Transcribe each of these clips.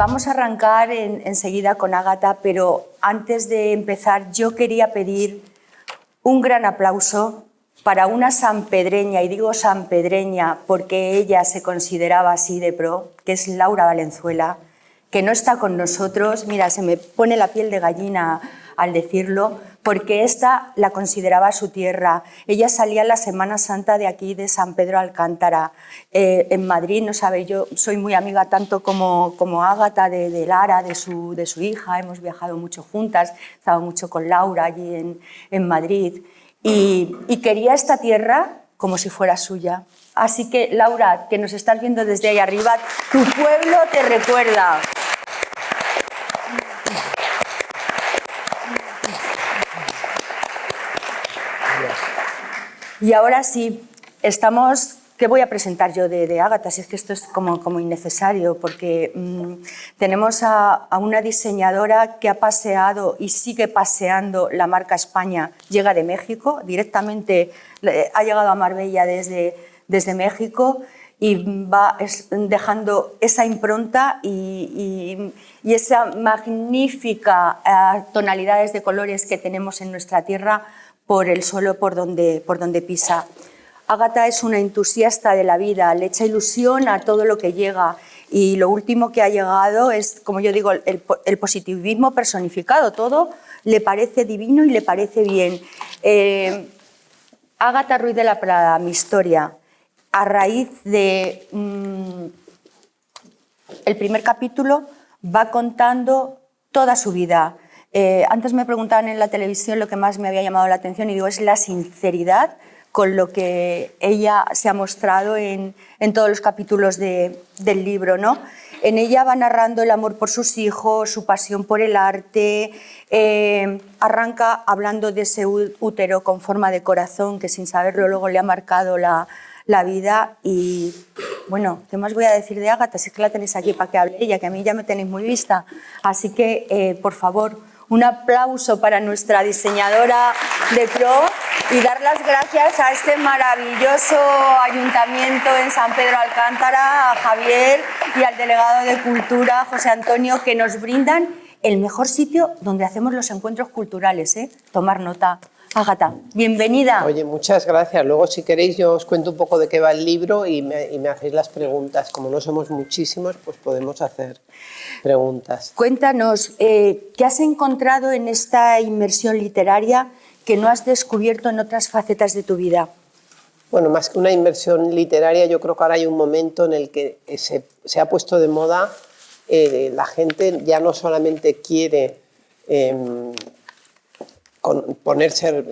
Vamos a arrancar enseguida con Ágata, pero antes de empezar yo quería pedir un gran aplauso para una sanpedreña, y digo sanpedreña porque ella se consideraba así de pro, que es Laura Valenzuela, que no está con nosotros. Mira, se me pone la piel de gallina al decirlo, porque esta la consideraba su tierra. Ella salía en la Semana Santa de aquí, de San Pedro Alcántara, en Madrid. No sabe, yo soy muy amiga tanto como Ágata de Lara, de su hija. Hemos viajado mucho juntas, he estado mucho con Laura allí en Madrid. Y quería esta tierra como si fuera suya. Así que, Laura, que nos estás viendo desde ahí arriba, tu pueblo te recuerda. Y ahora sí, estamos... ¿Qué voy a presentar yo de Ágata? Si es que esto es como innecesario, porque tenemos a una diseñadora que ha paseado y sigue paseando la marca España. Llega de México, directamente ha llegado a Marbella desde México, y va dejando esa impronta y esa magnífica tonalidades de colores que tenemos en nuestra tierra por el suelo por donde pisa. Ágata es una entusiasta de la vida, le echa ilusión a todo lo que llega, y lo último que ha llegado es, como yo digo, el positivismo personificado. Todo le parece divino y le parece bien. Ágata Ruiz de la Prada, mi historia, a raíz de el primer capítulo, va contando toda su vida. Antes me preguntaban en la televisión lo que más me había llamado la atención, y digo, es la sinceridad con lo que ella se ha mostrado en todos los capítulos del libro, ¿no? En ella va narrando el amor por sus hijos, su pasión por el arte. Arranca hablando de ese útero con forma de corazón que, sin saberlo, luego le ha marcado la vida. Y bueno, ¿qué más voy a decir de Ágata? Si es que la tenéis aquí para que hable ella, que a mí ya me tenéis muy vista. Así que, por favor, un aplauso para nuestra diseñadora de pro, y dar las gracias a este maravilloso ayuntamiento en San Pedro Alcántara, a Javier y al delegado de Cultura, José Antonio, que nos brindan el mejor sitio donde hacemos los encuentros culturales, ¿eh? Tomar nota. Ágata, bienvenida. Oye, muchas gracias. Luego, si queréis, yo os cuento un poco de qué va el libro y me hacéis las preguntas. Como no somos muchísimos, pues podemos hacer preguntas. Cuéntanos, ¿qué has encontrado en esta inmersión literaria que no has descubierto en otras facetas de tu vida? Bueno, más que una inmersión literaria, yo creo que ahora hay un momento en el que se ha puesto de moda. La gente ya no solamente quiere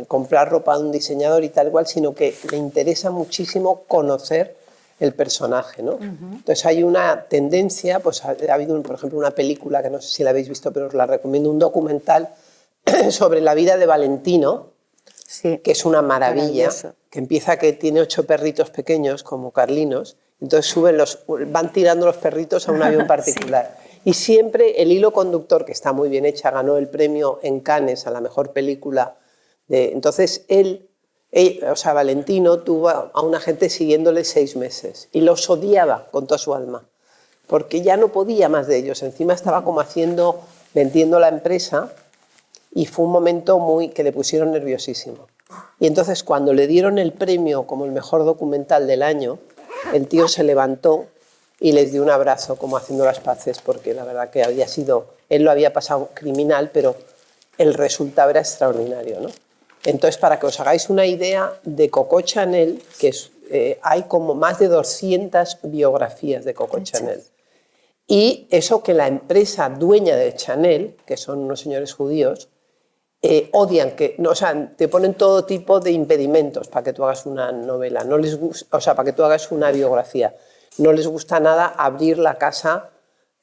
comprar ropa de un diseñador y tal igual, sino que le interesa muchísimo conocer el personaje, ¿no? Entonces hay una tendencia, pues ha habido, por ejemplo, una película que no sé si la habéis visto, pero os la recomiendo, un documental sobre la vida de Valentino, sí, que es una maravilla, que empieza que tiene 8 perritos pequeños como Carlinos, entonces van tirando los perritos a un avión particular. Sí. Y siempre el hilo conductor, que está muy bien hecha, ganó el premio en Cannes a la mejor película. Entonces Valentino tuvo a una gente siguiéndole 6 meses y los odiaba con toda su alma, porque ya no podía más de ellos. Encima estaba como vendiendo la empresa, y fue un momento que le pusieron nerviosísimo. Y entonces, cuando le dieron el premio como el mejor documental del año, el tío se levantó y les dio un abrazo, como haciendo las paces, porque la verdad que él lo había pasado criminal, pero el resultado era extraordinario, ¿no? Entonces, para que os hagáis una idea de Coco Chanel, hay como más de 200 biografías de Coco Chanel. Y eso que la empresa dueña de Chanel, que son unos señores judíos, odian te ponen todo tipo de impedimentos para que tú hagas una novela, para que tú hagas una biografía. No les gusta nada abrir la casa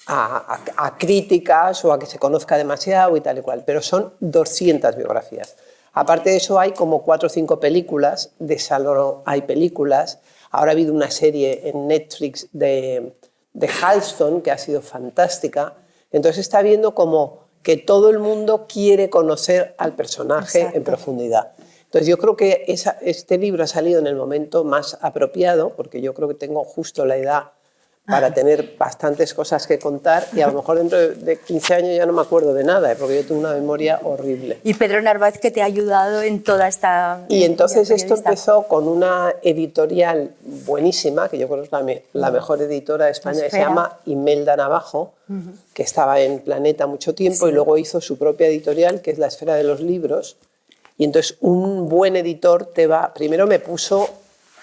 a críticas o a que se conozca demasiado y tal y cual, pero son 200 biografías. Aparte de eso, hay como 4 o 5 películas, de Saló hay películas. Ahora ha habido una serie en Netflix de Halston que ha sido fantástica. Entonces está viendo como que todo el mundo quiere conocer al personaje. Exacto. En profundidad. Entonces yo creo que este libro ha salido en el momento más apropiado, porque yo creo que tengo justo la edad para tener bastantes cosas que contar y a lo mejor dentro de 15 años ya no me acuerdo de nada, porque yo tengo una memoria horrible. Y Pedro Narváez, que te ha ayudado en toda esta... Y entonces esto empezó con una editorial buenísima, que yo creo que es la mejor editora de España, que se llama Imelda Navajo, que estaba en Planeta mucho tiempo y luego hizo su propia editorial, que es La Esfera de los Libros. Y entonces un buen editor primero me puso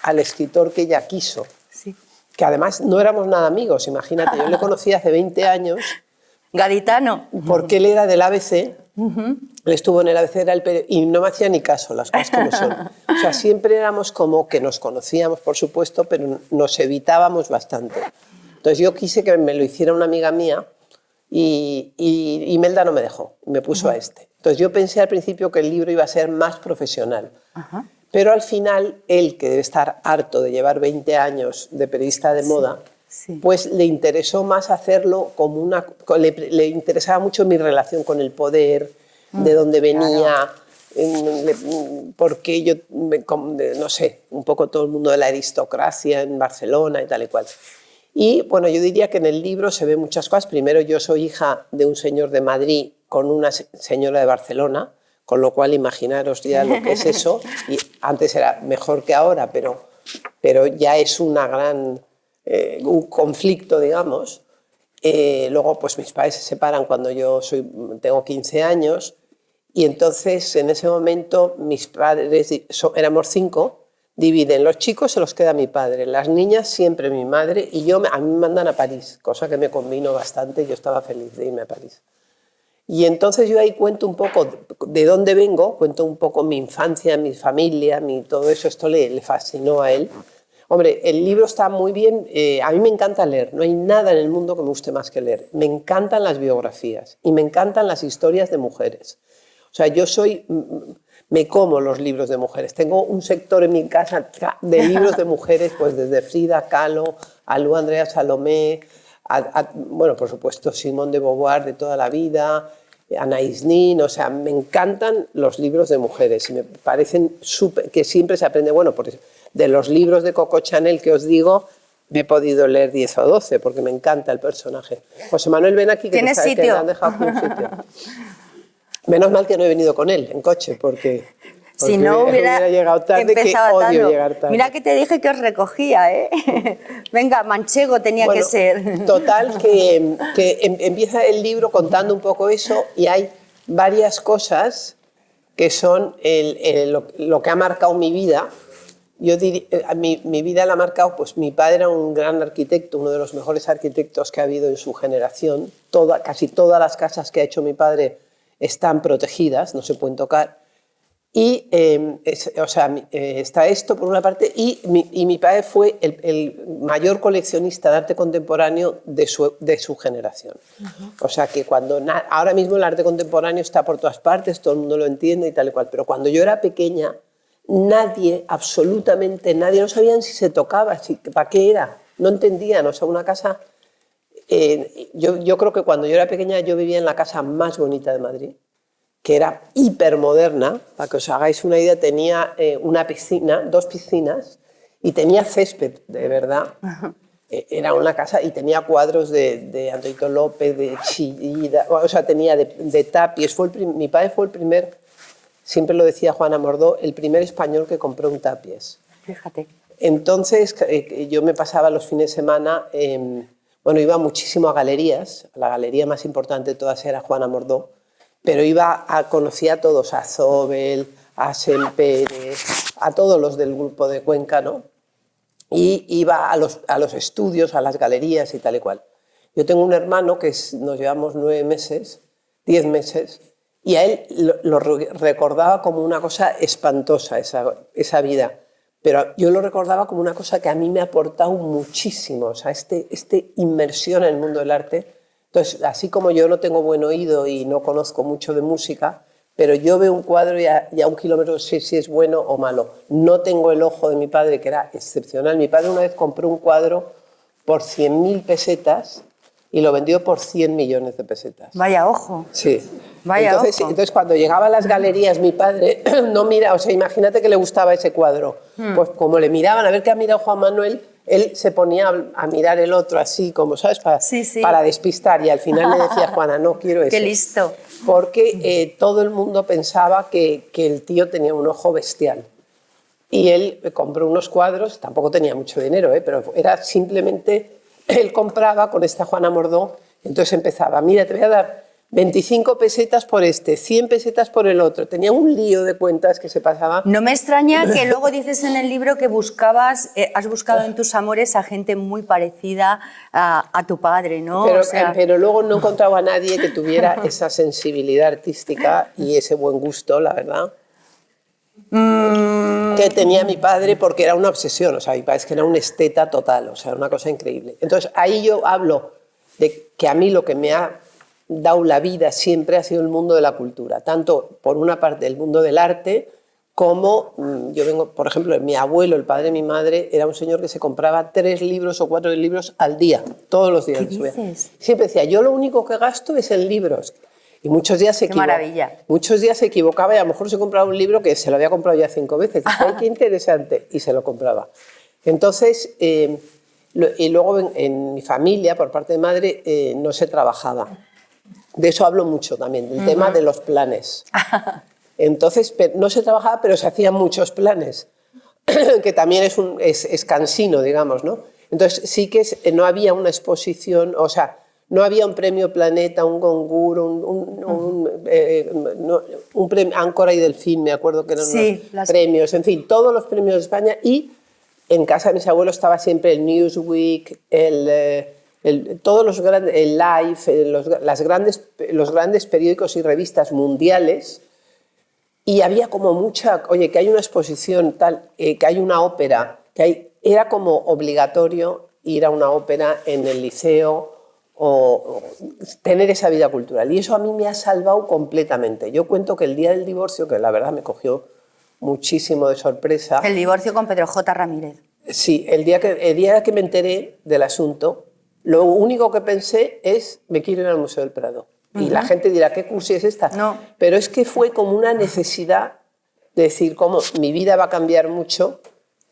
al escritor que ella quiso. Sí. Que además no éramos nada amigos, imagínate, yo le conocí hace 20 años. Gaditano. Porque él era del ABC, él estuvo en el ABC y no me hacía ni caso, las cosas como son. O sea, siempre éramos como que nos conocíamos, por supuesto, pero nos evitábamos bastante. Entonces yo quise que me lo hiciera una amiga mía y Imelda no me dejó, me puso a este. Entonces yo pensé al principio que el libro iba a ser más profesional. Pero al final, él, que debe estar harto de llevar 20 años de periodista de moda, pues le interesó más hacerlo como le interesaba mucho mi relación con el poder, de dónde venía, porque yo, no sé, un poco todo el mundo de la aristocracia en Barcelona y tal y cual. Y bueno, yo diría que en el libro se ven muchas cosas. Primero, yo soy hija de un señor de Madrid con una señora de Barcelona, con lo cual imaginaros ya lo que es eso. Y antes era mejor que ahora, pero ya es una gran, un conflicto, digamos. Luego, pues mis padres se separan cuando yo tengo 15 años y entonces en ese momento mis padres, éramos 5, dividen, los chicos se los queda mi padre, las niñas siempre mi madre y a mí me mandan a París, cosa que me convino bastante, yo estaba feliz de irme a París. Y entonces yo ahí cuento un poco de dónde vengo, cuento un poco mi infancia, mi familia, todo eso, esto le fascinó a él. Hombre, el libro está muy bien, a mí me encanta leer, no hay nada en el mundo que me guste más que leer. Me encantan las biografías y me encantan las historias de mujeres. O sea, me como los libros de mujeres. Tengo un sector en mi casa de libros de mujeres, pues desde Frida Kahlo, Alú Andrea Salomé, bueno, por supuesto, Simone de Beauvoir de toda la vida, Anaïs Nin, o sea, me encantan los libros de mujeres y me parecen que siempre se aprende, bueno, de los libros de Coco Chanel que os digo, me he podido leer 10 o 12 porque me encanta el personaje. José Manuel, ven aquí que ¿Tienes sitio? Que me han dejado aquí un sitio. Menos mal que no he venido con él en coche porque si no hubiera llegado tarde, que odio llegar tarde. Mira que te dije que os recogía, ¿eh? Venga, manchego tenía que ser. Total, que empieza el libro contando un poco eso y hay varias cosas que son lo que ha marcado mi vida. Yo diría, mi vida la ha marcado, pues mi padre era un gran arquitecto, uno de los mejores arquitectos que ha habido en su generación. Casi todas las casas que ha hecho mi padre están protegidas, no se pueden tocar. Y está esto por una parte, y mi padre fue el mayor coleccionista de arte contemporáneo de su generación. O sea que ahora mismo el arte contemporáneo está por todas partes, todo el mundo lo entiende y tal y cual, pero cuando yo era pequeña, nadie, absolutamente nadie, no sabían si se tocaba, para qué era, no entendían. O sea, una casa... yo creo que cuando yo era pequeña yo vivía en la casa más bonita de Madrid, que era hipermoderna, para que os hagáis una idea, tenía una piscina, 2 piscinas, y tenía césped, de verdad. Era una casa y tenía cuadros de Antonio López, de Chillida, o sea, tenía de Tapies. Mi padre fue el primer, siempre lo decía Juana Mordó, el primer español que compró un Tapies. Fíjate. Entonces yo me pasaba los fines de semana, bueno, iba muchísimo a galerías, la galería más importante de todas era Juana Mordó, pero conocía a todos, a Zobel, a Sempere, a todos los del grupo de Cuenca, ¿no? Y iba a los estudios, a las galerías y tal y cual. Yo tengo un hermano que nos llevamos 9 meses, 10 meses, y a él lo recordaba como una cosa espantosa, esa vida. Pero yo lo recordaba como una cosa que a mí me ha aportado muchísimo, o sea, inmersión en el mundo del arte. Entonces, así como yo no tengo buen oído y no conozco mucho de música, pero yo veo un cuadro y a 1 kilómetro sé si es bueno o malo. No tengo el ojo de mi padre, que era excepcional. Mi padre una vez compró un cuadro por 100.000 pesetas y lo vendió por 100 millones de pesetas. Vaya ojo. Sí. Vaya ojo. Entonces, cuando llegaba a las galerías, mi padre no mira, o sea, imagínate que le gustaba ese cuadro. Pues como le miraban a ver qué ha mirado Juan Manuel, Él se ponía a mirar el otro así, como, ¿sabes? Para despistar, y al final le decía, Juana, no quiero eso. ¡Qué listo! Porque todo el mundo pensaba que el tío tenía un ojo bestial. Y él compró unos cuadros, tampoco tenía mucho dinero, pero era simplemente, él compraba con esta Juana Mordó, entonces empezaba, mira, te voy a dar 25 pesetas por este, 100 pesetas por el otro. Tenía un lío de cuentas que se pasaba. No me extraña que luego dices en el libro que has buscado en tus amores a gente muy parecida a tu padre, ¿no? Pero luego no encontraba a nadie que tuviera esa sensibilidad artística y ese buen gusto, la verdad, que tenía mi padre, porque era una obsesión. O sea, mi padre es que era un esteta total, o sea, una cosa increíble. Entonces, ahí yo hablo de que a mí lo que me ha dado la vida siempre ha sido el mundo de la cultura, tanto por una parte el mundo del arte, como yo vengo, por ejemplo, mi abuelo, el padre de mi madre, era un señor que se compraba 3 libros o 4 libros al día, todos los días. ¿Qué dices? Siempre decía, yo lo único que gasto es en libros. Y muchos días se equivocaba. ¡Qué maravilla! Muchos días se equivocaba y a lo mejor se compraba un libro que se lo había comprado ya 5 veces. ¡Ay, qué interesante! Y se lo compraba. Entonces, y luego en mi familia, por parte de madre, no se trabajaba. De eso hablo mucho también, del tema de los planes. Entonces, no se trabajaba, pero se hacían muchos planes, que también es cansino, digamos, ¿no? Entonces, sí que no había una exposición, o sea, no había un premio Planeta, un Goncourt, un premio Áncora y Delfín, me acuerdo que eran unos premios, en fin, todos los premios de España. Y en casa de mis abuelos estaba siempre el Newsweek, todos los grandes, el Life, los grandes periódicos y revistas mundiales, y había como mucha, oye, que hay una exposición tal, que hay una ópera, era como obligatorio ir a una ópera en el liceo o tener esa vida cultural, y eso a mí me ha salvado completamente. Yo cuento que el día del divorcio, que la verdad me cogió muchísimo de sorpresa. El divorcio con Pedro J. Ramírez. Sí, el día que me enteré del asunto, lo único que pensé es, me quiero ir al Museo del Prado. Y la gente dirá, ¿qué cursi es esta? No. Pero es que fue como una necesidad de decir, cómo mi vida va a cambiar mucho,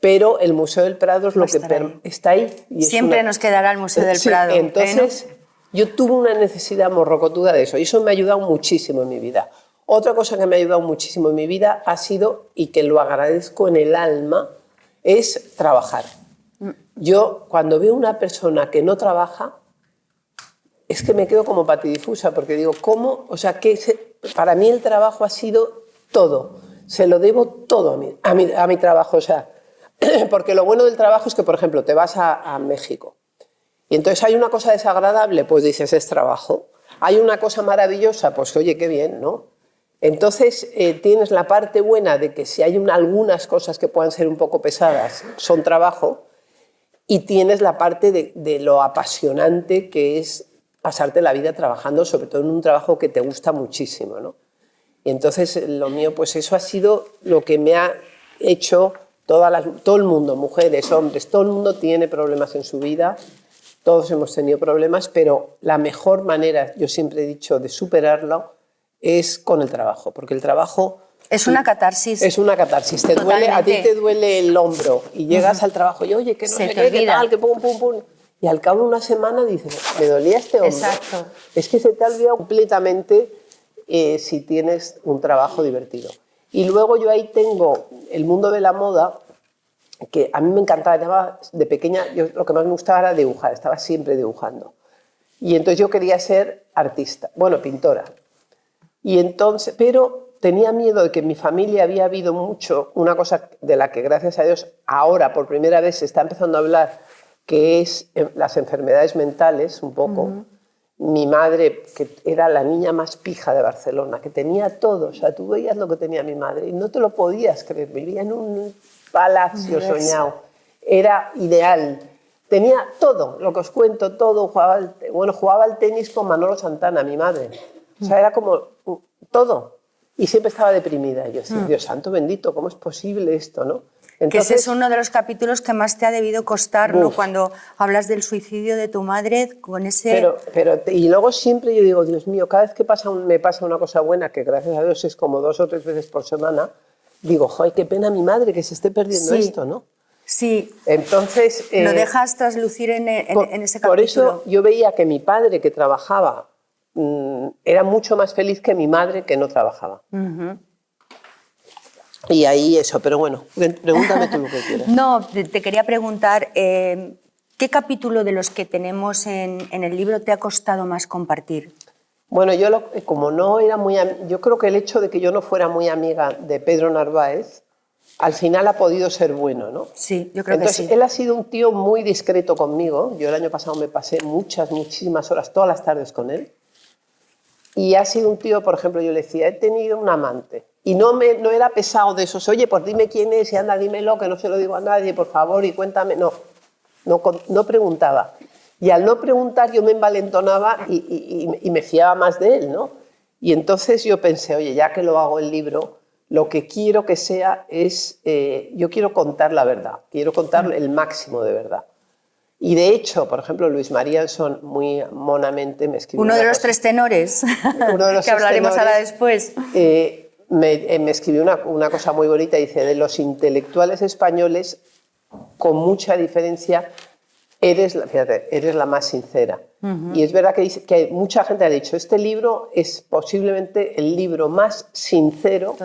pero el Museo del Prado es lo que está ahí. Y siempre nos quedará el Museo del Prado. Entonces, yo tuve una necesidad morrocotuda de eso, y eso me ha ayudado muchísimo en mi vida. Otra cosa que me ha ayudado muchísimo en mi vida ha sido, y que lo agradezco en el alma, es trabajar. Yo, cuando veo una persona que no trabaja, es que me quedo como patidifusa, porque digo, ¿cómo? O sea, para mí el trabajo ha sido todo. Se lo debo todo a mi trabajo. O sea, porque lo bueno del trabajo es que, por ejemplo, te vas a México y entonces hay una cosa desagradable, pues dices, es trabajo. Hay una cosa maravillosa, pues oye, qué bien, ¿no? Entonces tienes la parte buena de que si hay algunas cosas que puedan ser un poco pesadas, son trabajo, y tienes la parte de lo apasionante que es pasarte la vida trabajando, sobre todo en un trabajo que te gusta muchísimo, ¿no? Y entonces lo mío, pues eso ha sido lo que me ha hecho todo el mundo, mujeres, hombres, todo el mundo tiene problemas en su vida, todos hemos tenido problemas, pero la mejor manera, yo siempre he dicho, de superarlo es con el trabajo, porque el trabajo... Es una catarsis. Es una catarsis. Te duele, a ti te duele el hombro y llegas al trabajo y, oye, que no sé qué, qué tal, que pum, pum, pum. Y al cabo de una semana dices, me dolía este hombro. Exacto. Es que se te ha olvidado completamente si tienes un trabajo divertido. Y luego yo ahí tengo el mundo de la moda, que a mí me encantaba. De pequeña, lo que más me gustaba era dibujar, estaba siempre dibujando. Y entonces yo quería ser artista, bueno, pintora. Y entonces, pero tenía miedo de que en mi familia había habido mucho, una cosa de la que gracias a Dios ahora por primera vez se está empezando a hablar, que es las enfermedades mentales, un poco. Mi madre, que era la niña más pija de Barcelona, que tenía todo, o sea, tú veías lo que tenía mi madre y no te lo podías creer, vivía en un palacio soñado, era ideal, tenía todo, lo que os cuento, todo, jugaba al tenis con Manolo Santana, mi madre, o sea, era como todo, y siempre estaba deprimida. Y yo decía, Dios santo bendito, ¿cómo es posible esto, no? Entonces, que ese es uno de los capítulos que más te ha debido costar, ¿no? Cuando hablas del suicidio de tu madre, con ese... y luego siempre yo digo, Dios mío, cada vez que me pasa una cosa buena, que gracias a Dios es como 2 o 3 veces por semana, digo, joder, qué pena mi madre que se esté perdiendo esto, ¿no? Sí. Entonces... Lo dejas traslucir en ese capítulo. Por eso yo veía que mi padre, que trabajaba, era mucho más feliz que mi madre, que no trabajaba. Y ahí eso, pero bueno, pregúntame tú lo que quieras. No, te quería preguntar, ¿qué capítulo de los que tenemos en el libro te ha costado más compartir? Bueno, como no era muy... Yo creo que el hecho de que yo no fuera muy amiga de Pedro Narváez, al final ha podido ser bueno, ¿no? Sí, yo creo Entonces, que sí. él ha sido un tío muy discreto conmigo. Yo el año pasado me pasé muchísimas horas, todas las tardes con él. Y ha sido un tío, por ejemplo, yo le decía, he tenido un amante. Y no era pesado de esos, oye, pues dime quién es y anda, dímelo, que no se lo digo a nadie, por favor, y cuéntame. No preguntaba. Y al no preguntar yo me envalentonaba y me fiaba más de él, ¿no? Y entonces yo pensé, oye, ya que lo hago el libro, lo que quiero que sea es, yo quiero contar la verdad, quiero contar el máximo de verdad. Y de hecho, por ejemplo, Luis Marianson muy monamente me escribió... Uno de los tres tenores, que hablaremos ahora después. Me escribió una cosa muy bonita, dice, de los intelectuales españoles, con mucha diferencia, eres la más sincera. Y es verdad que mucha gente ha dicho, este libro es posiblemente el libro más sincero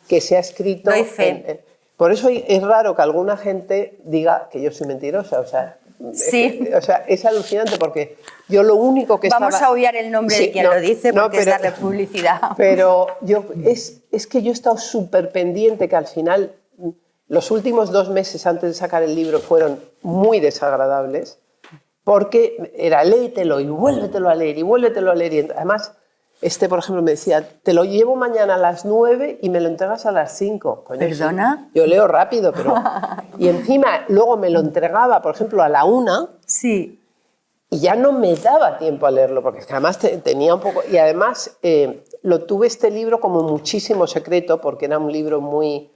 que se ha escrito. Doy fe. Por eso es raro que alguna gente diga que yo soy mentirosa, sí. Es alucinante porque yo lo único que Vamos a obviar el nombre de quien lo dice porque es darle publicidad. Pero es que yo he estado súper pendiente, que al final los últimos 2 meses antes de sacar el libro fueron muy desagradables, porque era léetelo y vuélvetelo a leer y vuélvetelo a leer. Y además, por ejemplo, me decía, te lo llevo mañana a las 9 y me lo entregas a las 5. Coño, ¿Perdona? Sí. Yo leo rápido, pero... Y encima luego me lo entregaba, por ejemplo, a la 1. Sí. Y ya no me daba tiempo a leerlo, porque además tenía un poco... Y además tuve este libro como muchísimo secreto, porque era un libro muy...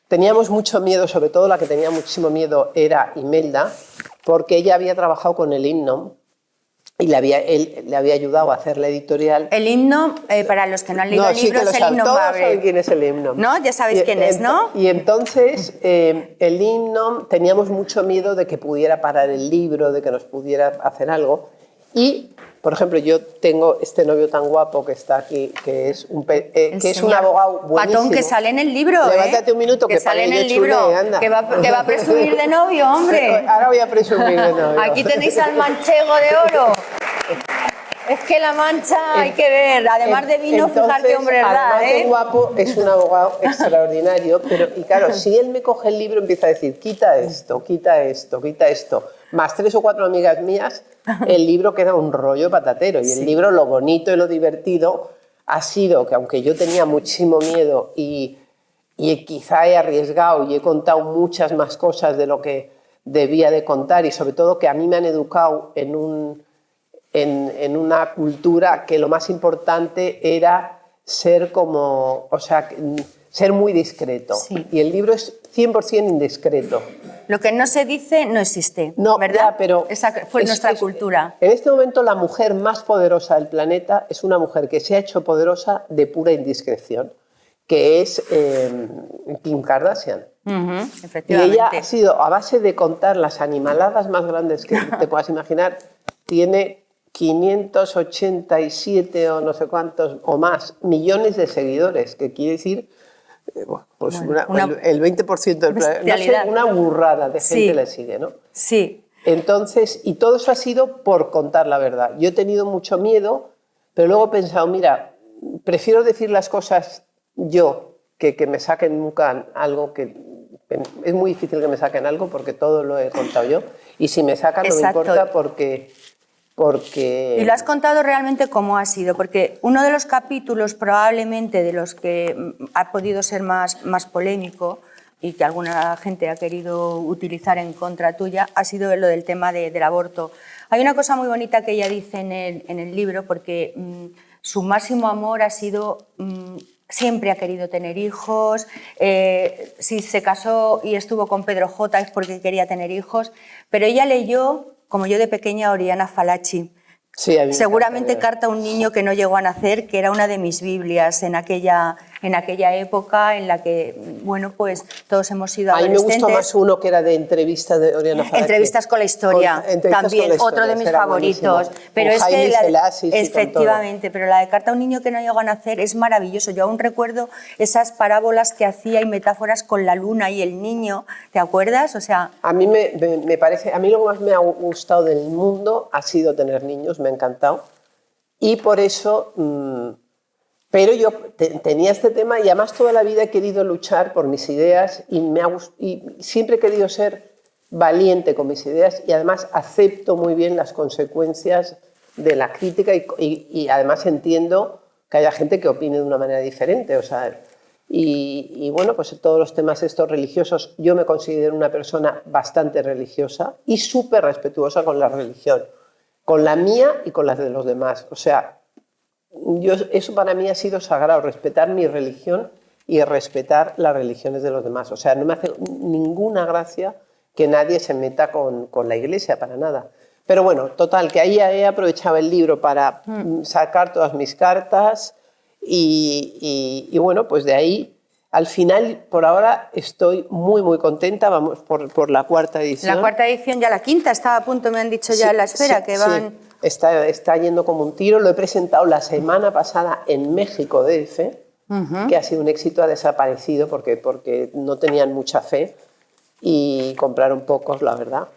Teníamos mucho miedo, sobre todo la que tenía muchísimo miedo era Imelda, porque ella había trabajado con el Himno y él le había ayudado a hacer la editorial. El Himno, para los que no han leído el libro, es el Himno Todos Maverick. saben quién es el Himno. ¿No? Ya sabéis quién es, ¿no? Y entonces el Himno, teníamos mucho miedo de que pudiera parar el libro, de que nos pudiera hacer algo. Y, por ejemplo, yo tengo este novio tan guapo que está aquí, que es un abogado buenísimo. Patón, que sale en el libro. Levántate un minuto, que sale en el libro. Anda. Que va a presumir de novio, hombre. Ahora voy a presumir de novio. Aquí tenéis al manchego de oro. Es que la Mancha hay que ver, además de vino, fijar qué hombre es, además de guapo, es un abogado extraordinario, y claro, si él me coge el libro empieza a decir, quita esto, quita esto, quita esto, más 3 o 4 amigas mías, el libro queda un rollo patatero. Y el libro, lo bonito y lo divertido ha sido que, aunque yo tenía muchísimo miedo y quizá he arriesgado y he contado muchas más cosas de lo que debía de contar, y sobre todo que a mí me han educado en una cultura que lo más importante era ser ser muy discreto. Sí. Y el libro es 100% indiscreto. Lo que no se dice no existe, no, ¿verdad? Ya, pero esa fue nuestra cultura. En este momento la mujer más poderosa del planeta es una mujer que se ha hecho poderosa de pura indiscreción, que es Kim Kardashian. Efectivamente. Y ella ha sido, a base de contar las animaladas más grandes que te puedas imaginar, tiene 587 o no sé cuántos o más millones de seguidores, que quiere decir pues el 20% del planeta. No sé, una burrada de gente le sigue, ¿no? Sí. Entonces, y todo eso ha sido por contar la verdad. Yo he tenido mucho miedo, pero luego he pensado, mira, prefiero decir las cosas yo que me saquen nunca algo que... Es muy difícil que me saquen algo porque todo lo he contado yo. Y si me sacan no me importa porque... Y lo has contado realmente cómo ha sido, porque uno de los capítulos probablemente de los que ha podido ser más polémico y que alguna gente ha querido utilizar en contra tuya ha sido lo del tema del aborto. Hay una cosa muy bonita que ella dice en el libro, porque su máximo amor ha sido... siempre ha querido tener hijos, si se casó y estuvo con Pedro J es porque quería tener hijos, pero ella leyó, como yo de pequeña, Oriana Fallaci. Sí, seguramente Carta a un niño que no llegó a nacer, que era una de mis Biblias en aquella en aquella época en la que, bueno, pues todos hemos sido A mí me adolescentes. gustó más uno que era de entrevistas de Oriana Fallachi. Entrevistas con la historia, también otro de mis favoritos. Pero es que efectivamente, pero la de Carta a un niño que no llegó a nacer es maravilloso. Yo aún recuerdo esas parábolas que hacía y metáforas con la luna y el niño, ¿te acuerdas? O sea, a mí me parece, a mí lo que más me ha gustado del mundo ha sido tener niños, me ha encantado. Y por eso, pero yo tenía este tema y además toda la vida he querido luchar por mis ideas y siempre he querido ser valiente con mis ideas y además acepto muy bien las consecuencias de la crítica y además entiendo que haya gente que opine de una manera diferente. O sea, y bueno, pues todos los temas estos religiosos, yo me considero una persona bastante religiosa y súper respetuosa con la religión, con la mía y con las de los demás. O sea, eso para mí ha sido sagrado, respetar mi religión y respetar las religiones de los demás. O sea, no me hace ninguna gracia que nadie se meta con la Iglesia, para nada. Pero bueno, total, que ahí he aprovechado el libro para sacar todas mis cartas y bueno, pues de ahí, al final, por ahora, estoy muy, muy contenta. Vamos por la cuarta edición. La cuarta edición, ya la quinta, estaba a punto, me han dicho ya en la Esfera, que van... Sí. Está yendo como un tiro. Lo he presentado la semana pasada en México DF, que ha sido un éxito, ha desaparecido porque no tenían mucha fe y compraron pocos, la verdad.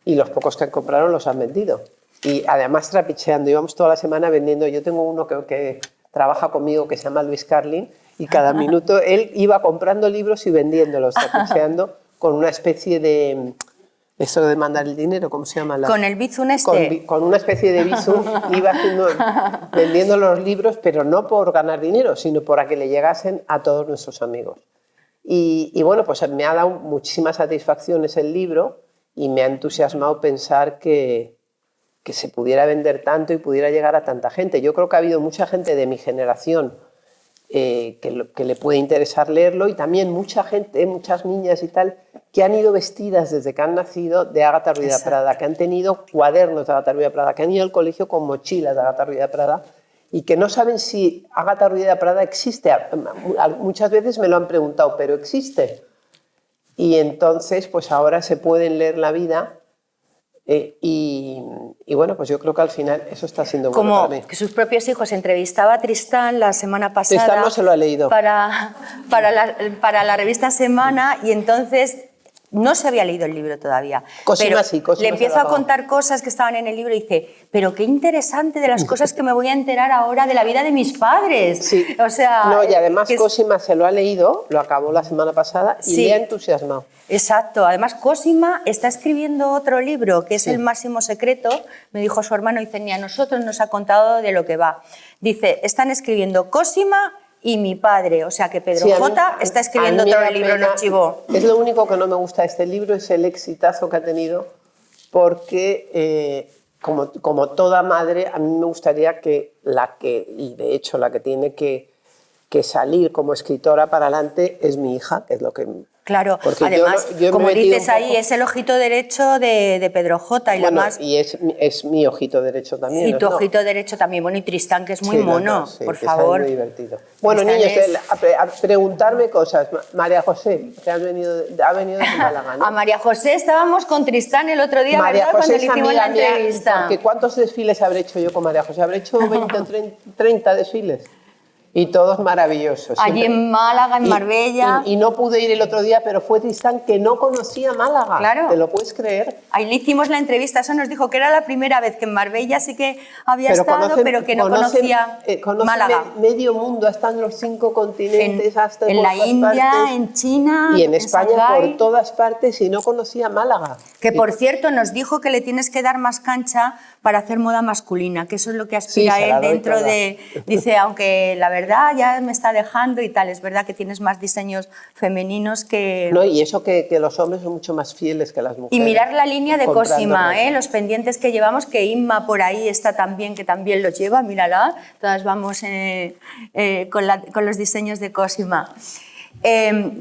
Y los pocos que compraron los han vendido. Y además trapicheando, íbamos toda la semana vendiendo. Yo tengo uno que trabaja conmigo que se llama Luis Carlin y cada minuto él iba comprando libros y vendiéndolos, trapicheando con una especie de... Eso de mandar el dinero, ¿cómo se llama? Con el bizum este. Con una especie de bizum iba vendiendo los libros, pero no por ganar dinero, sino para que le llegasen a todos nuestros amigos. Y bueno, pues me ha dado muchísimas satisfacciones el libro y me ha entusiasmado pensar que se pudiera vender tanto y pudiera llegar a tanta gente. Yo creo que ha habido mucha gente de mi generación que le puede interesar leerlo y también mucha gente, muchas niñas y tal, que han ido vestidas desde que han nacido de Agatha Ruiz de Prada, que han tenido cuadernos de Agatha Ruiz de Prada, que han ido al colegio con mochilas de Agatha Ruiz de Prada y que no saben si Agatha Ruiz de Prada existe. Muchas veces me lo han preguntado, ¿pero existe? Y entonces, pues ahora se pueden leer la vida y bueno, pues yo creo que al final eso está siendo bueno para mí. Como que sus propios hijos. Entrevistaba a Tristán la semana pasada. Tristán no se lo ha leído. Para la revista Semana y entonces... No se había leído el libro todavía. Cosima sí, le empiezo a contar cosas que estaban en el libro y dice, pero qué interesante de las cosas que me voy a enterar ahora de la vida de mis padres. Sí. O sea, no, y además Cosima se lo ha leído, lo acabó la semana pasada y le ha entusiasmado. Exacto. Además, Cosima está escribiendo otro libro que es El máximo secreto. Me dijo su hermano, dice, ni a nosotros nos ha contado de lo que va. Dice, están escribiendo Cosima y mi padre, o sea que Pedro J. está escribiendo otro libro, no chivó. Es lo único que no me gusta de este libro, es el exitazo que ha tenido, porque como toda madre, a mí me gustaría y de hecho la que tiene que salir como escritora para adelante es mi hija, que es lo que... Claro, además, yo como dices ahí, es el ojito derecho de Pedro J. Y es mi ojito derecho también. Y tu ojito derecho también. Bueno, y Tristán, que es muy mono, por favor. Es muy divertido. Bueno, niños, a preguntarme cosas. María José, que ha venido de Málaga, ¿no? A María José estábamos con Tristán el otro día, María ¿verdad? José Cuando le hicimos la entrevista. Porque ¿cuántos desfiles habré hecho yo con María José? Habré hecho 20 o 30 desfiles. Y todos maravillosos. Allí en Málaga, en Marbella. Y no pude ir el otro día, pero fue Tristán que no conocía Málaga. Claro. ¿Te lo puedes creer? Ahí le hicimos la entrevista, eso nos dijo que era la primera vez que en Marbella sí que había estado, pero que no conocía Málaga. Medio mundo, hasta en los 5 continentes, hasta en la India, partes, en China, y en España, Shanghái, por todas partes, y no conocía Málaga. Que por cierto nos dijo que le tienes que dar más cancha para hacer moda masculina, que eso es lo que aspira él dentro de... Dice, aunque la verdad ya me está dejando y tal, es verdad que tienes más diseños femeninos que... No, y eso que los hombres son mucho más fieles que las mujeres. Y mirar la línea de Cosima, los pendientes que llevamos, que Inma por ahí está también, que también los lleva, mírala, todas vamos con los diseños de Cosima.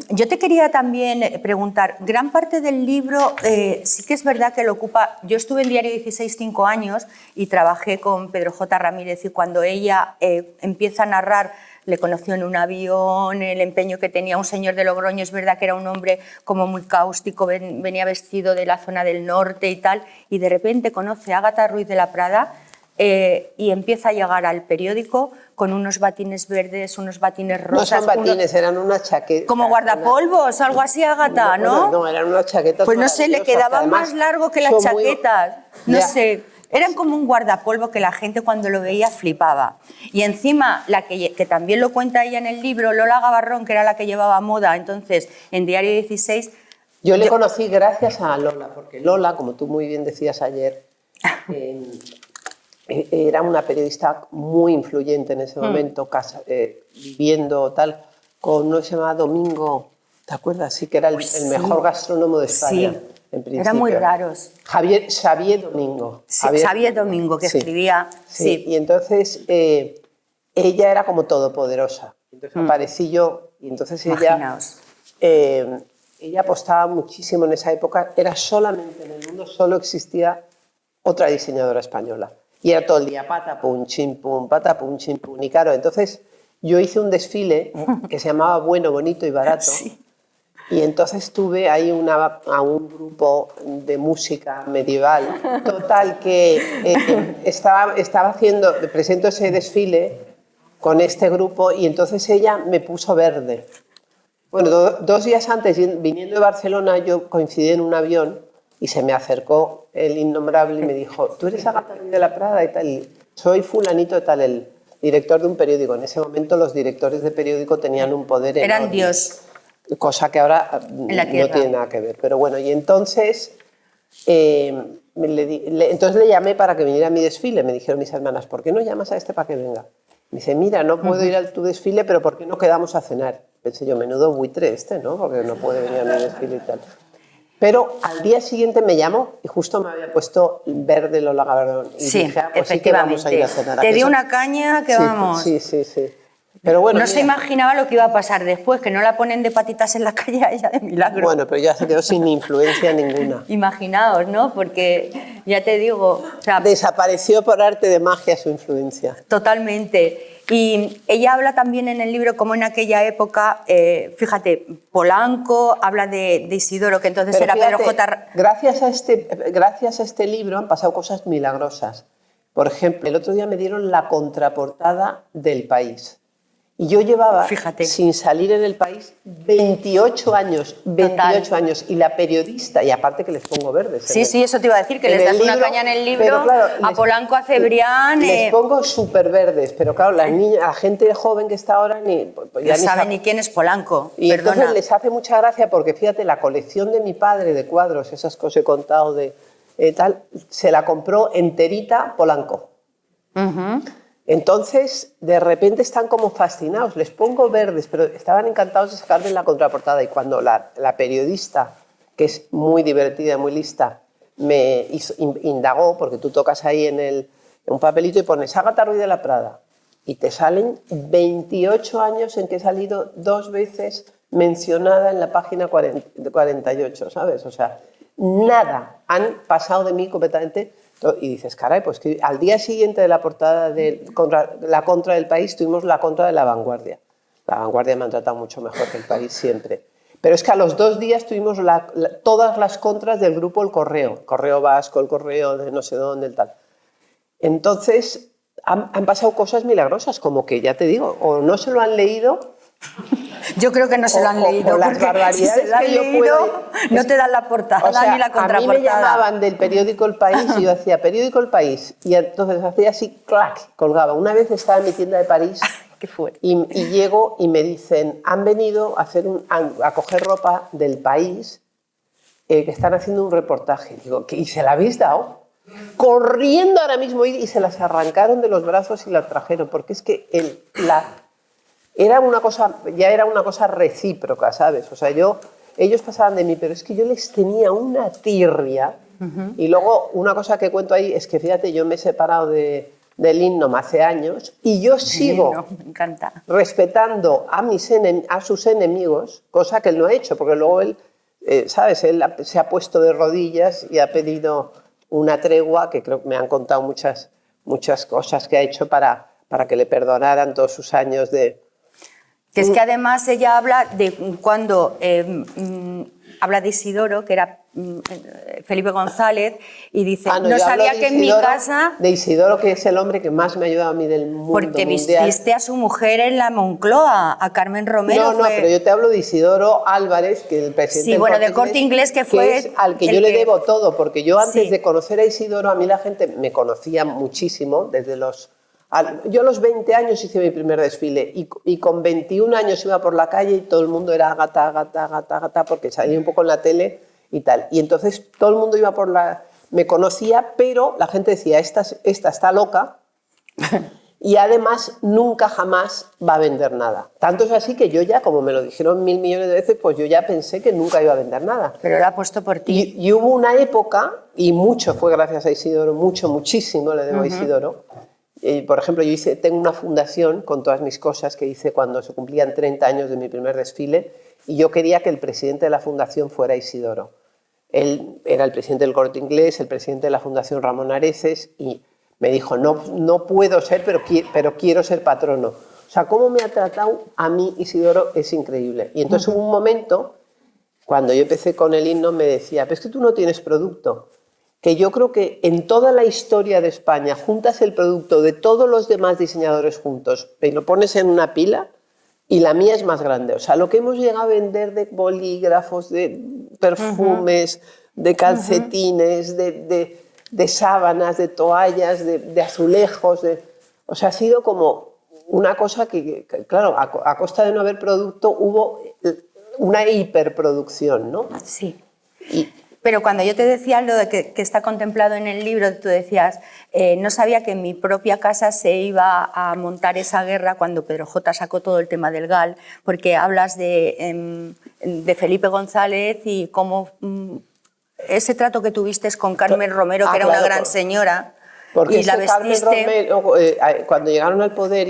Yo te quería también preguntar, gran parte del libro sí que es verdad que lo ocupa, yo estuve en Diario 16 5 años y trabajé con Pedro J. Ramírez y cuando ella empieza a narrar le conoció en un avión, el empeño que tenía un señor de Logroño, es verdad que era un hombre como muy cáustico, venía vestido de la zona del norte y tal, y de repente conoce a Ágata Ruiz de la Prada y empieza a llegar al periódico con unos batines verdes, unos batines rosas. No son batines, eran unas chaquetas. Como guardapolvos, algo así, Ágata, ¿no? No, eran unas chaquetas. Pues no sé, le quedaban más largo que las chaquetas. No sé, eran como un guardapolvo que la gente cuando lo veía flipaba. Y encima, la que también lo cuenta ella en el libro, Lola Gabarrón, que era la que llevaba moda entonces en Diario 16. Yo le conocí gracias a Lola, porque Lola, como tú muy bien decías ayer, era una periodista muy influyente en ese momento, viviendo tal, con uno que se llamaba Domingo, ¿te acuerdas? Sí, que era el mejor gastrónomo de España. Sí, en principio. Eran muy raros. Xavier Domingo. Sí, Xavier Domingo, que escribía. Sí. Y entonces ella era como todopoderosa. Entonces aparecí yo y entonces ella apostaba muchísimo en esa época. Era solamente en el mundo, solo existía otra diseñadora española. Y era todo el día patapum, chimpum, patapum, chimpum. Y claro, entonces yo hice un desfile que se llamaba Bueno, Bonito y Barato. Sí. Y entonces tuve ahí a un grupo de música medieval. Total, que presento ese desfile con este grupo y entonces ella me puso verde. Bueno, 2 días antes, viniendo de Barcelona, yo coincidí en un avión y se me acercó el innombrable y me dijo, ¿tú eres Ágata Ruiz de la Prada? Y tal. Soy fulanito de tal, el director de un periódico. En ese momento los directores de periódico tenían un poder enorme. Eran Dios. Cosa que ahora no tiene nada que ver. Pero bueno, y entonces, entonces le llamé para que viniera a mi desfile. Me dijeron mis hermanas, ¿por qué no llamas a este para que venga? Me dice, mira, no puedo ir a tu desfile, pero ¿por qué no quedamos a cenar? Pensé yo, menudo buitre ¿no? Porque no puede venir a mi desfile y tal. Pero al día siguiente me llamó y justo me había puesto verde Lola Gabarrón. Y sí, dije, pues efectivamente. Sí que vamos a ir a cenar. Te dio una caña que vamos. Sí. Pero bueno, no se imaginaba lo que iba a pasar después, que no la ponen de patitas en la calle a ella de milagro. Bueno, pero ya se quedó sin influencia ninguna. Imaginaos, ¿no? Porque ya te digo... O sea, desapareció por arte de magia su influencia. Totalmente. Y ella habla también en el libro cómo en aquella época, fíjate, Polanco habla de Isidoro, que entonces pero era fíjate, Pedro J. Gracias a este libro han pasado cosas milagrosas. Por ejemplo, el otro día me dieron la contraportada del País. Y yo llevaba, sin salir en el País, 28 años. 28 años. Y la periodista, y aparte que les pongo verdes. Sí, eso te iba a decir, que les das una caña en el libro, claro, a Polanco, a Cebrián... Les pongo súper verdes, pero claro, la gente joven que está ahora ya ni sabe ni quién es Polanco. Y entonces les hace mucha gracia porque, fíjate, la colección de mi padre de cuadros, esas cosas he contado de tal, se la compró enterita Polanco. Entonces, de repente están como fascinados. Les pongo verdes, pero estaban encantados de sacarme la contraportada. Y cuando la periodista, que es muy divertida, muy lista, me indagó, porque tú tocas ahí en un papelito y pones Ágata Ruiz de la Prada, y te salen 28 años en que he salido 2 veces mencionada en la página 48, ¿sabes? O sea, nada. Han pasado de mí completamente... Y dices, caray, pues que al día siguiente de la portada de la contra del País tuvimos la contra de La Vanguardia. La Vanguardia me han tratado mucho mejor que el País siempre. Pero es que a los 2 días tuvimos todas las contras del grupo El Correo. El Correo Vasco, el Correo de no sé dónde, el tal. Entonces, han pasado cosas milagrosas, como que, ya te digo, o no se lo han leído... Yo creo que no se lo han leído. O las barbaridades si se lo han leído, no te dan la portada, o sea, ni la contraportada. A mí me llamaban del periódico El País y yo hacía periódico El País y entonces hacía así, clac, colgaba. Una vez estaba en mi tienda de París y llego y me dicen, han venido a coger ropa del País que están haciendo un reportaje. Digo, ¿y se la habéis dado? Corriendo ahora mismo y se las arrancaron de los brazos y las trajeron, porque es que era una cosa recíproca, ¿sabes? O sea, ellos pasaban de mí, pero es que yo les tenía una tirria. Y luego, una cosa que cuento ahí es que, fíjate, yo me he separado del Innom hace años y yo sigo me encanta. Respetando a sus enemigos, cosa que él no ha hecho, porque luego él, ¿sabes? Él se ha puesto de rodillas y ha pedido una tregua, que creo que me han contado muchas cosas que ha hecho para que le perdonaran todos sus años de Que es que además ella habla de cuando habla de Isidoro, que era Felipe González, y dice, no sabía que en mi casa... De Isidoro, que es el hombre que más me ha ayudado a mí del mundo porque mundial. viste a su mujer en la Moncloa, a Carmen Romero. No, pero yo te hablo de Isidoro Álvarez, que es el presidente del Corte Inglés, que fue... Que es al que yo le debo todo, porque yo antes de conocer a Isidoro, a mí la gente me conocía muchísimo, desde los... Yo a los 20 años hice mi primer desfile y con 21 años iba por la calle y todo el mundo era Ágata, Ágata, Ágata, Ágata, porque salía un poco en la tele y tal. Y entonces todo el mundo iba por la... Me conocía, pero la gente decía, esta está loca y además nunca jamás va a vender nada. Tanto es así que yo ya, como me lo dijeron 1000 millones de veces, pues yo ya pensé que nunca iba a vender nada. Pero lo ha puesto por ti. Y hubo una época, y mucho fue gracias a Isidoro, muchísimo le debo a Isidoro. Por ejemplo, yo tengo una fundación con todas mis cosas que hice cuando se cumplían 30 años de mi primer desfile y yo quería que el presidente de la fundación fuera Isidoro. Él era el presidente del Corte Inglés, el presidente de la Fundación Ramón Areces y me dijo, no puedo ser, pero quiero ser patrono. O sea, cómo me ha tratado a mí Isidoro es increíble. Y entonces hubo un momento, cuando yo empecé con el himno, me decía, pero es que tú no tienes producto. Que yo creo que en toda la historia de España juntas el producto de todos los demás diseñadores juntos y lo pones en una pila y la mía es más grande. O sea, lo que hemos llegado a vender de bolígrafos, de perfumes, de calcetines, de sábanas, de toallas, de azulejos, o sea, ha sido como una cosa que claro, a costa de no haber producto hubo una hiperproducción, ¿no? Sí. Pero cuando yo te decía lo de que está contemplado en el libro, tú decías, no sabía que en mi propia casa se iba a montar esa guerra cuando Pedro J. sacó todo el tema del GAL, porque hablas de Felipe González y cómo ese trato que tuviste con Carmen Romero, que era una gran señora, porque y la vestiste... Carmen Romero, cuando llegaron al poder,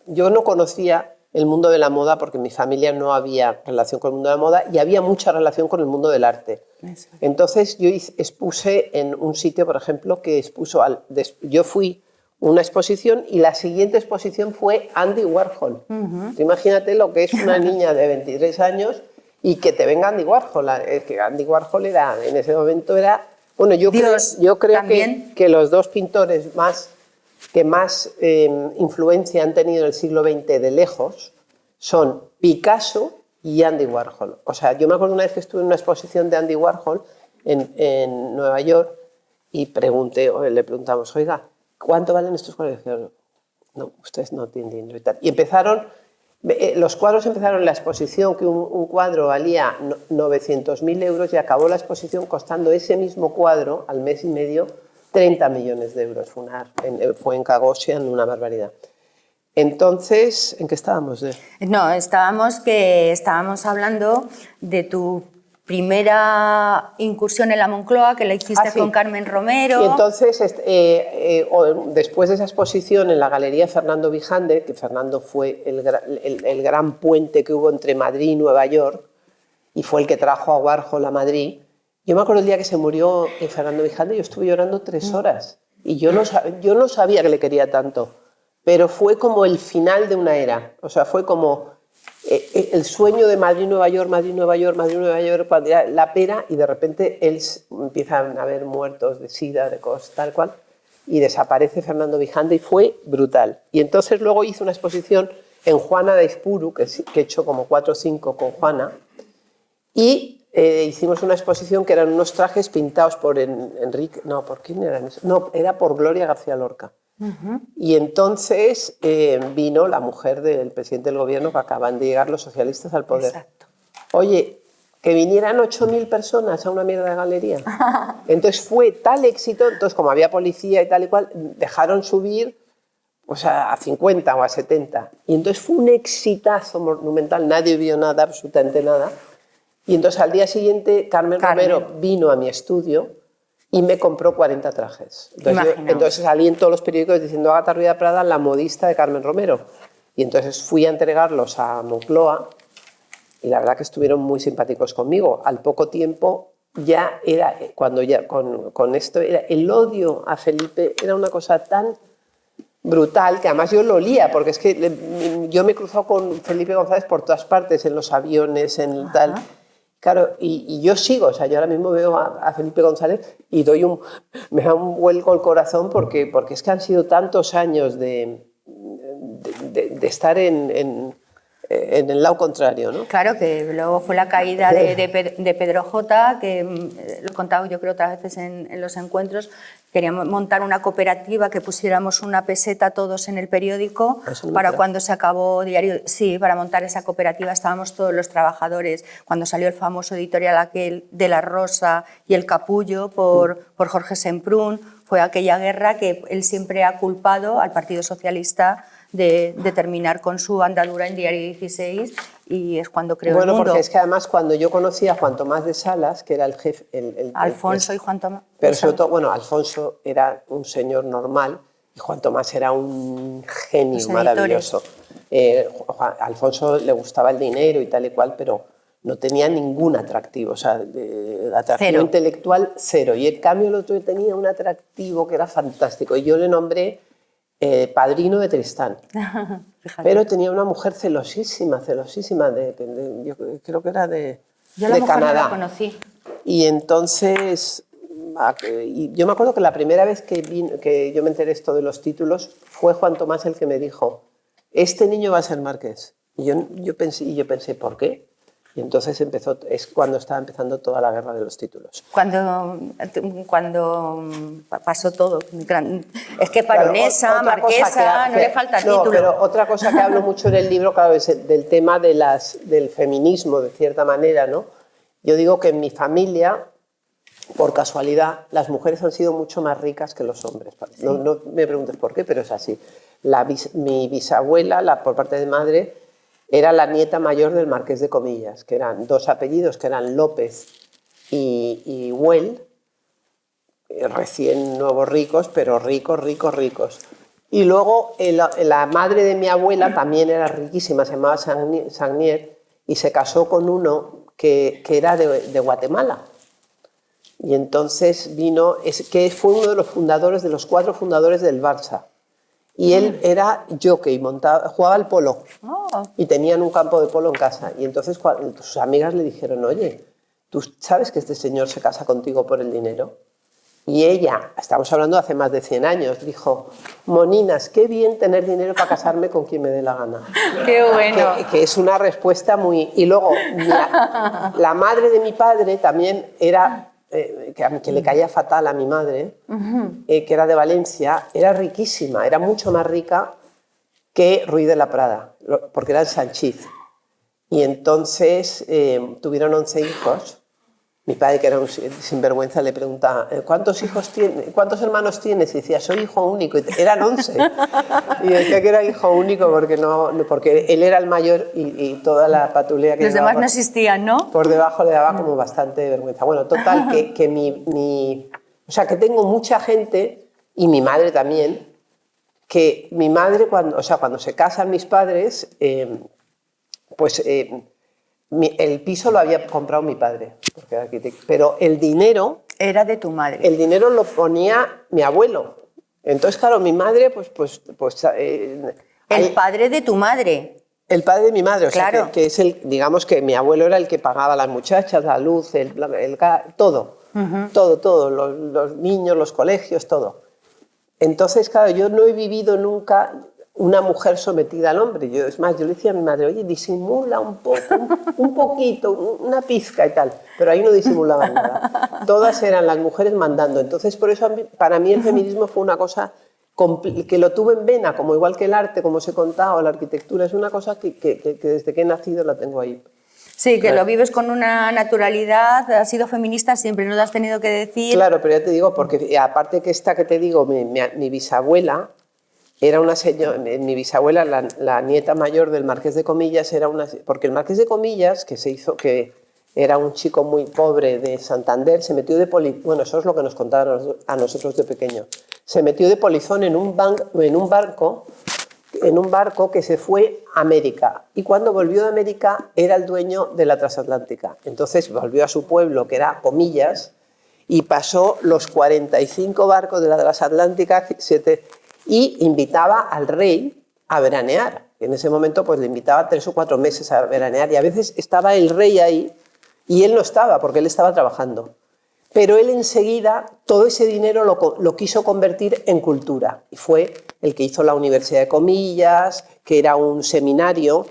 yo no conocía el mundo de la moda porque en mi familia no había relación con el mundo de la moda y había mucha relación con el mundo del arte. Eso. Entonces yo expuse en un sitio, por ejemplo, que yo fui a una exposición y la siguiente exposición fue Andy Warhol. Imagínate lo que es una niña de 23 años y que te venga Andy Warhol. Que Andy Warhol en ese momento era... Bueno, yo creo que los dos pintores que más influencia han tenido en el siglo XX de lejos son Picasso y Andy Warhol. O sea, yo me acuerdo una vez que estuve en una exposición de Andy Warhol en Nueva York y le preguntamos, oiga, ¿cuánto valen estos cuadros? Y dijeron, no, ustedes no tienen dinero y tal. Y los cuadros empezaron en la exposición, que un cuadro valía 900.000 euros y acabó la exposición costando ese mismo cuadro al mes y medio 30 millones de euros. Fue en Cagosian, una barbaridad. Entonces, ¿en qué estábamos? No, estábamos hablando de tu primera incursión en la Moncloa, que la hiciste con Carmen Romero. Y entonces, después de esa exposición en la Galería Fernando Vijande, que Fernando fue el gran puente que hubo entre Madrid y Nueva York, y fue el que trajo a Warhol a Madrid, yo me acuerdo el día que se murió Fernando Vijande, yo estuve llorando 3 horas. Y yo no sabía que le quería tanto, pero fue como el final de una era. O sea, fue como el sueño de Madrid-Nueva York, Madrid-Nueva York, Madrid-Nueva York, cuando era la pera, y de repente empiezan a haber muertos de sida, de cosas, tal cual, y desaparece Fernando Vijande, y fue brutal. Y entonces luego hice una exposición en Juana de Espuru, que he hecho como 4 o 5 con Juana, y hicimos una exposición que eran unos trajes pintados por Enrique... No, ¿por quién eran esos? No, era por Gloria García Lorca. Y entonces vino la mujer del presidente del gobierno, que acaban de llegar los socialistas al poder. Exacto. Oye, que vinieran 8.000 personas a una mierda de galería. Entonces fue tal éxito, entonces como había policía y tal y cual, dejaron subir a 50 o a 70. Y entonces fue un exitazo monumental, nadie vio nada, absolutamente nada. Y entonces al día siguiente Carmen Romero vino a mi estudio y me compró 40 trajes. Entonces salí en todos los periódicos diciendo Ágata Ruiz de Prada, la modista de Carmen Romero. Y entonces fui a entregarlos a Moncloa y la verdad que estuvieron muy simpáticos conmigo. Al poco tiempo ya era, cuando ya con esto, el odio a Felipe era una cosa tan brutal, que además yo lo olía, porque es que yo me he cruzado con Felipe González por todas partes, en los aviones, en el tal. Claro, y yo sigo, o sea, yo ahora mismo veo a Felipe González y me da un vuelco el corazón porque es que han sido tantos años de estar en el lado contrario, ¿no? Claro, que luego fue la caída de Pedro J, que lo he contado yo creo otras veces en los encuentros. Queríamos montar una cooperativa, que pusiéramos una peseta todos en el periódico para cuando se acabó Diario. Sí, para montar esa cooperativa estábamos todos los trabajadores. Cuando salió el famoso editorial aquel de La Rosa y El Capullo por Jorge Semprún, fue aquella guerra que él siempre ha culpado al Partido Socialista de terminar con su andadura en Diario 16, y es cuando creó El Mundo. Bueno, porque es que además cuando yo conocí a Juan Tomás de Salas, que era el jefe... Alfonso y Juan Tomás. Pero sobre todo, bueno, Alfonso era un señor normal y Juan Tomás era un genio maravilloso. A Alfonso le gustaba el dinero y tal y cual, pero no tenía ningún atractivo, o sea, atractivo intelectual cero. Y en cambio el otro tenía un atractivo que era fantástico. Y yo le nombré padrino de Tristán. Pero tenía una mujer celosísima, yo creo que era de Canadá. No la conocí. Y entonces, yo me acuerdo que la primera vez que yo me enteré esto de los títulos fue Juan Tomás el que me dijo, este niño va a ser marqués. Y yo pensé, ¿por qué? Y entonces es cuando estaba empezando toda la guerra de los títulos. Cuando pasó todo. Es que baronesa, marquesa, no le falta título. No, pero otra cosa que hablo mucho en el libro, claro, es del tema del feminismo, de cierta manera, ¿no? Yo digo que en mi familia, por casualidad, las mujeres han sido mucho más ricas que los hombres. Sí. No me preguntes por qué, pero es así. Mi bisabuela, por parte de madre, era la nieta mayor del marqués de Comillas, que eran dos apellidos, que eran López y Güell, recién nuevos ricos, pero ricos. Y luego la madre de mi abuela también era riquísima, se llamaba Sagnier, y se casó con uno que era de Guatemala. Y entonces que fue uno de los fundadores, de los 4 fundadores del Barça. Y él era jockey, jugaba al polo. Y tenían un campo de polo en casa. Y entonces sus amigas le dijeron, oye, ¿tú sabes que este señor se casa contigo por el dinero? Y ella, estamos hablando de hace más de 100 años, dijo, moninas, qué bien tener dinero para casarme con quien me dé la gana. ¡Qué bueno! Que es una respuesta muy... Y luego, la madre de mi padre también era... que le caía fatal a mi madre, que era de Valencia, era riquísima, era mucho más rica que Ruiz de la Prada, porque era el Sanchiz. Y entonces tuvieron 11 hijos. Mi padre, que era un sinvergüenza, le preguntaba, ¿cuántos hermanos tienes? Y decía, soy hijo único. Y eran 11. Y decía que era hijo único porque él era el mayor y toda la patulea que los demás no existían, ¿no? Por debajo le daba como bastante vergüenza. Bueno, total, o sea, que tengo mucha gente, y mi madre también, que mi madre, cuando se casan mis padres, el piso lo había comprado mi padre, porque era arquitecto, pero el dinero... Era de tu madre. El dinero lo ponía mi abuelo. Entonces, claro, mi madre, el padre de tu madre. El padre de mi madre, o claro. sea, que es digamos que mi abuelo era el que pagaba a las muchachas, la luz, el gas, todo. Todo, los niños, los colegios, todo. Entonces, claro, yo no he vivido nunca una mujer sometida al hombre. Es más, yo le decía a mi madre, oye, disimula un poco, un poquito, una pizca y tal. Pero ahí no disimulaban nada. Todas eran las mujeres mandando. Entonces, por eso para mí el feminismo fue una cosa que lo tuve en vena, como igual que el arte, como os he contado, o la arquitectura. Es una cosa que desde que he nacido la tengo ahí. Sí, que lo vives con una naturalidad, has sido feminista siempre, no te has tenido que decir... Claro, pero ya te digo, porque aparte que esta que te digo, mi bisabuela era una señora, mi bisabuela, la nieta mayor del Marqués de Comillas, porque el Marqués de Comillas, que era un chico muy pobre de Santander, se metió bueno, eso es lo que nos contaron a nosotros de pequeños, se metió de polizón en un barco que se fue a América, y cuando volvió de América era el dueño de la transatlántica. Entonces volvió a su pueblo, que era Comillas, y pasó los 45 barcos de la transatlántica, y invitaba al rey a veranear. En ese momento pues le invitaba 3 o 4 meses a veranear y a veces estaba el rey ahí y él no estaba porque él estaba trabajando. Pero él enseguida todo ese dinero lo quiso convertir en cultura y fue el que hizo la Universidad de Comillas, que era un seminario,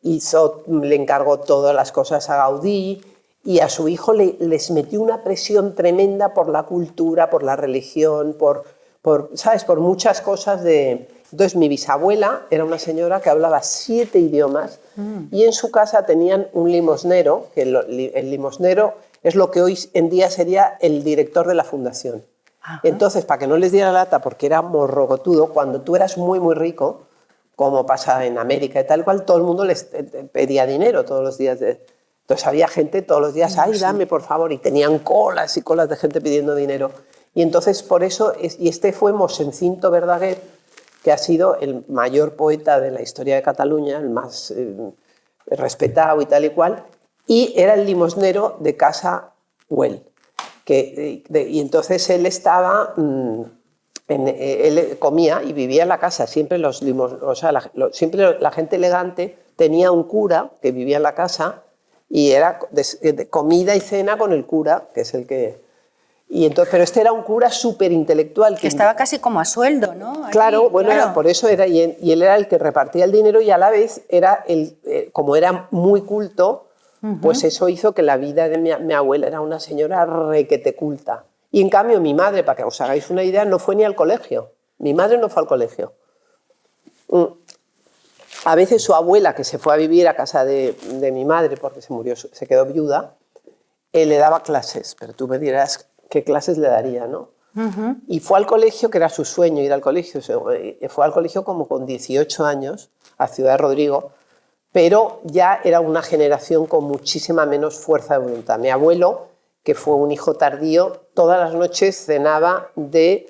le encargó todas las cosas a Gaudí y a su hijo les metió una presión tremenda por la cultura, por la religión, ¿sabes? Por muchas cosas de... Entonces mi bisabuela era una señora que hablaba 7 idiomas y en su casa tenían un limosnero, que el limosnero es lo que hoy en día sería el director de la fundación. Ajá. Entonces, para que no les diera lata, porque era morrocotudo, cuando tú eras muy, muy rico, como pasa en América y tal cual, todo el mundo les pedía dinero todos los días. Entonces había gente todos los días, ay, dame por favor, y tenían colas y colas de gente pidiendo dinero. Y entonces por eso, y este fue Mosén Cinto Verdaguer, que ha sido el mayor poeta de la historia de Cataluña, el más respetado y tal y cual, y era el limosnero de Casa Güell. Y entonces él estaba, él comía y vivía en la casa, siempre siempre la gente elegante tenía un cura que vivía en la casa y era de comida y cena con el cura, que es el que... Y entonces, pero este era un cura súper intelectual. Que estaba casi como a sueldo, ¿no? Aquí, claro, bueno, claro. Era, por eso era, y él era el que repartía el dinero y a la vez era como era muy culto, pues eso hizo que la vida de mi abuela era una señora requete culta. Y en cambio mi madre, para que os hagáis una idea, no fue ni al colegio. Mi madre no fue al colegio. A veces su abuela, que se fue a vivir a casa de mi madre porque se quedó viuda, le daba clases, pero tú me dirás qué clases le daría, ¿no? Y fue al colegio, que era su sueño ir al colegio, fue al colegio como con 18 años, a Ciudad de Rodrigo, pero ya era una generación con muchísima menos fuerza de voluntad. Mi abuelo, que fue un hijo tardío, todas las noches cenaba de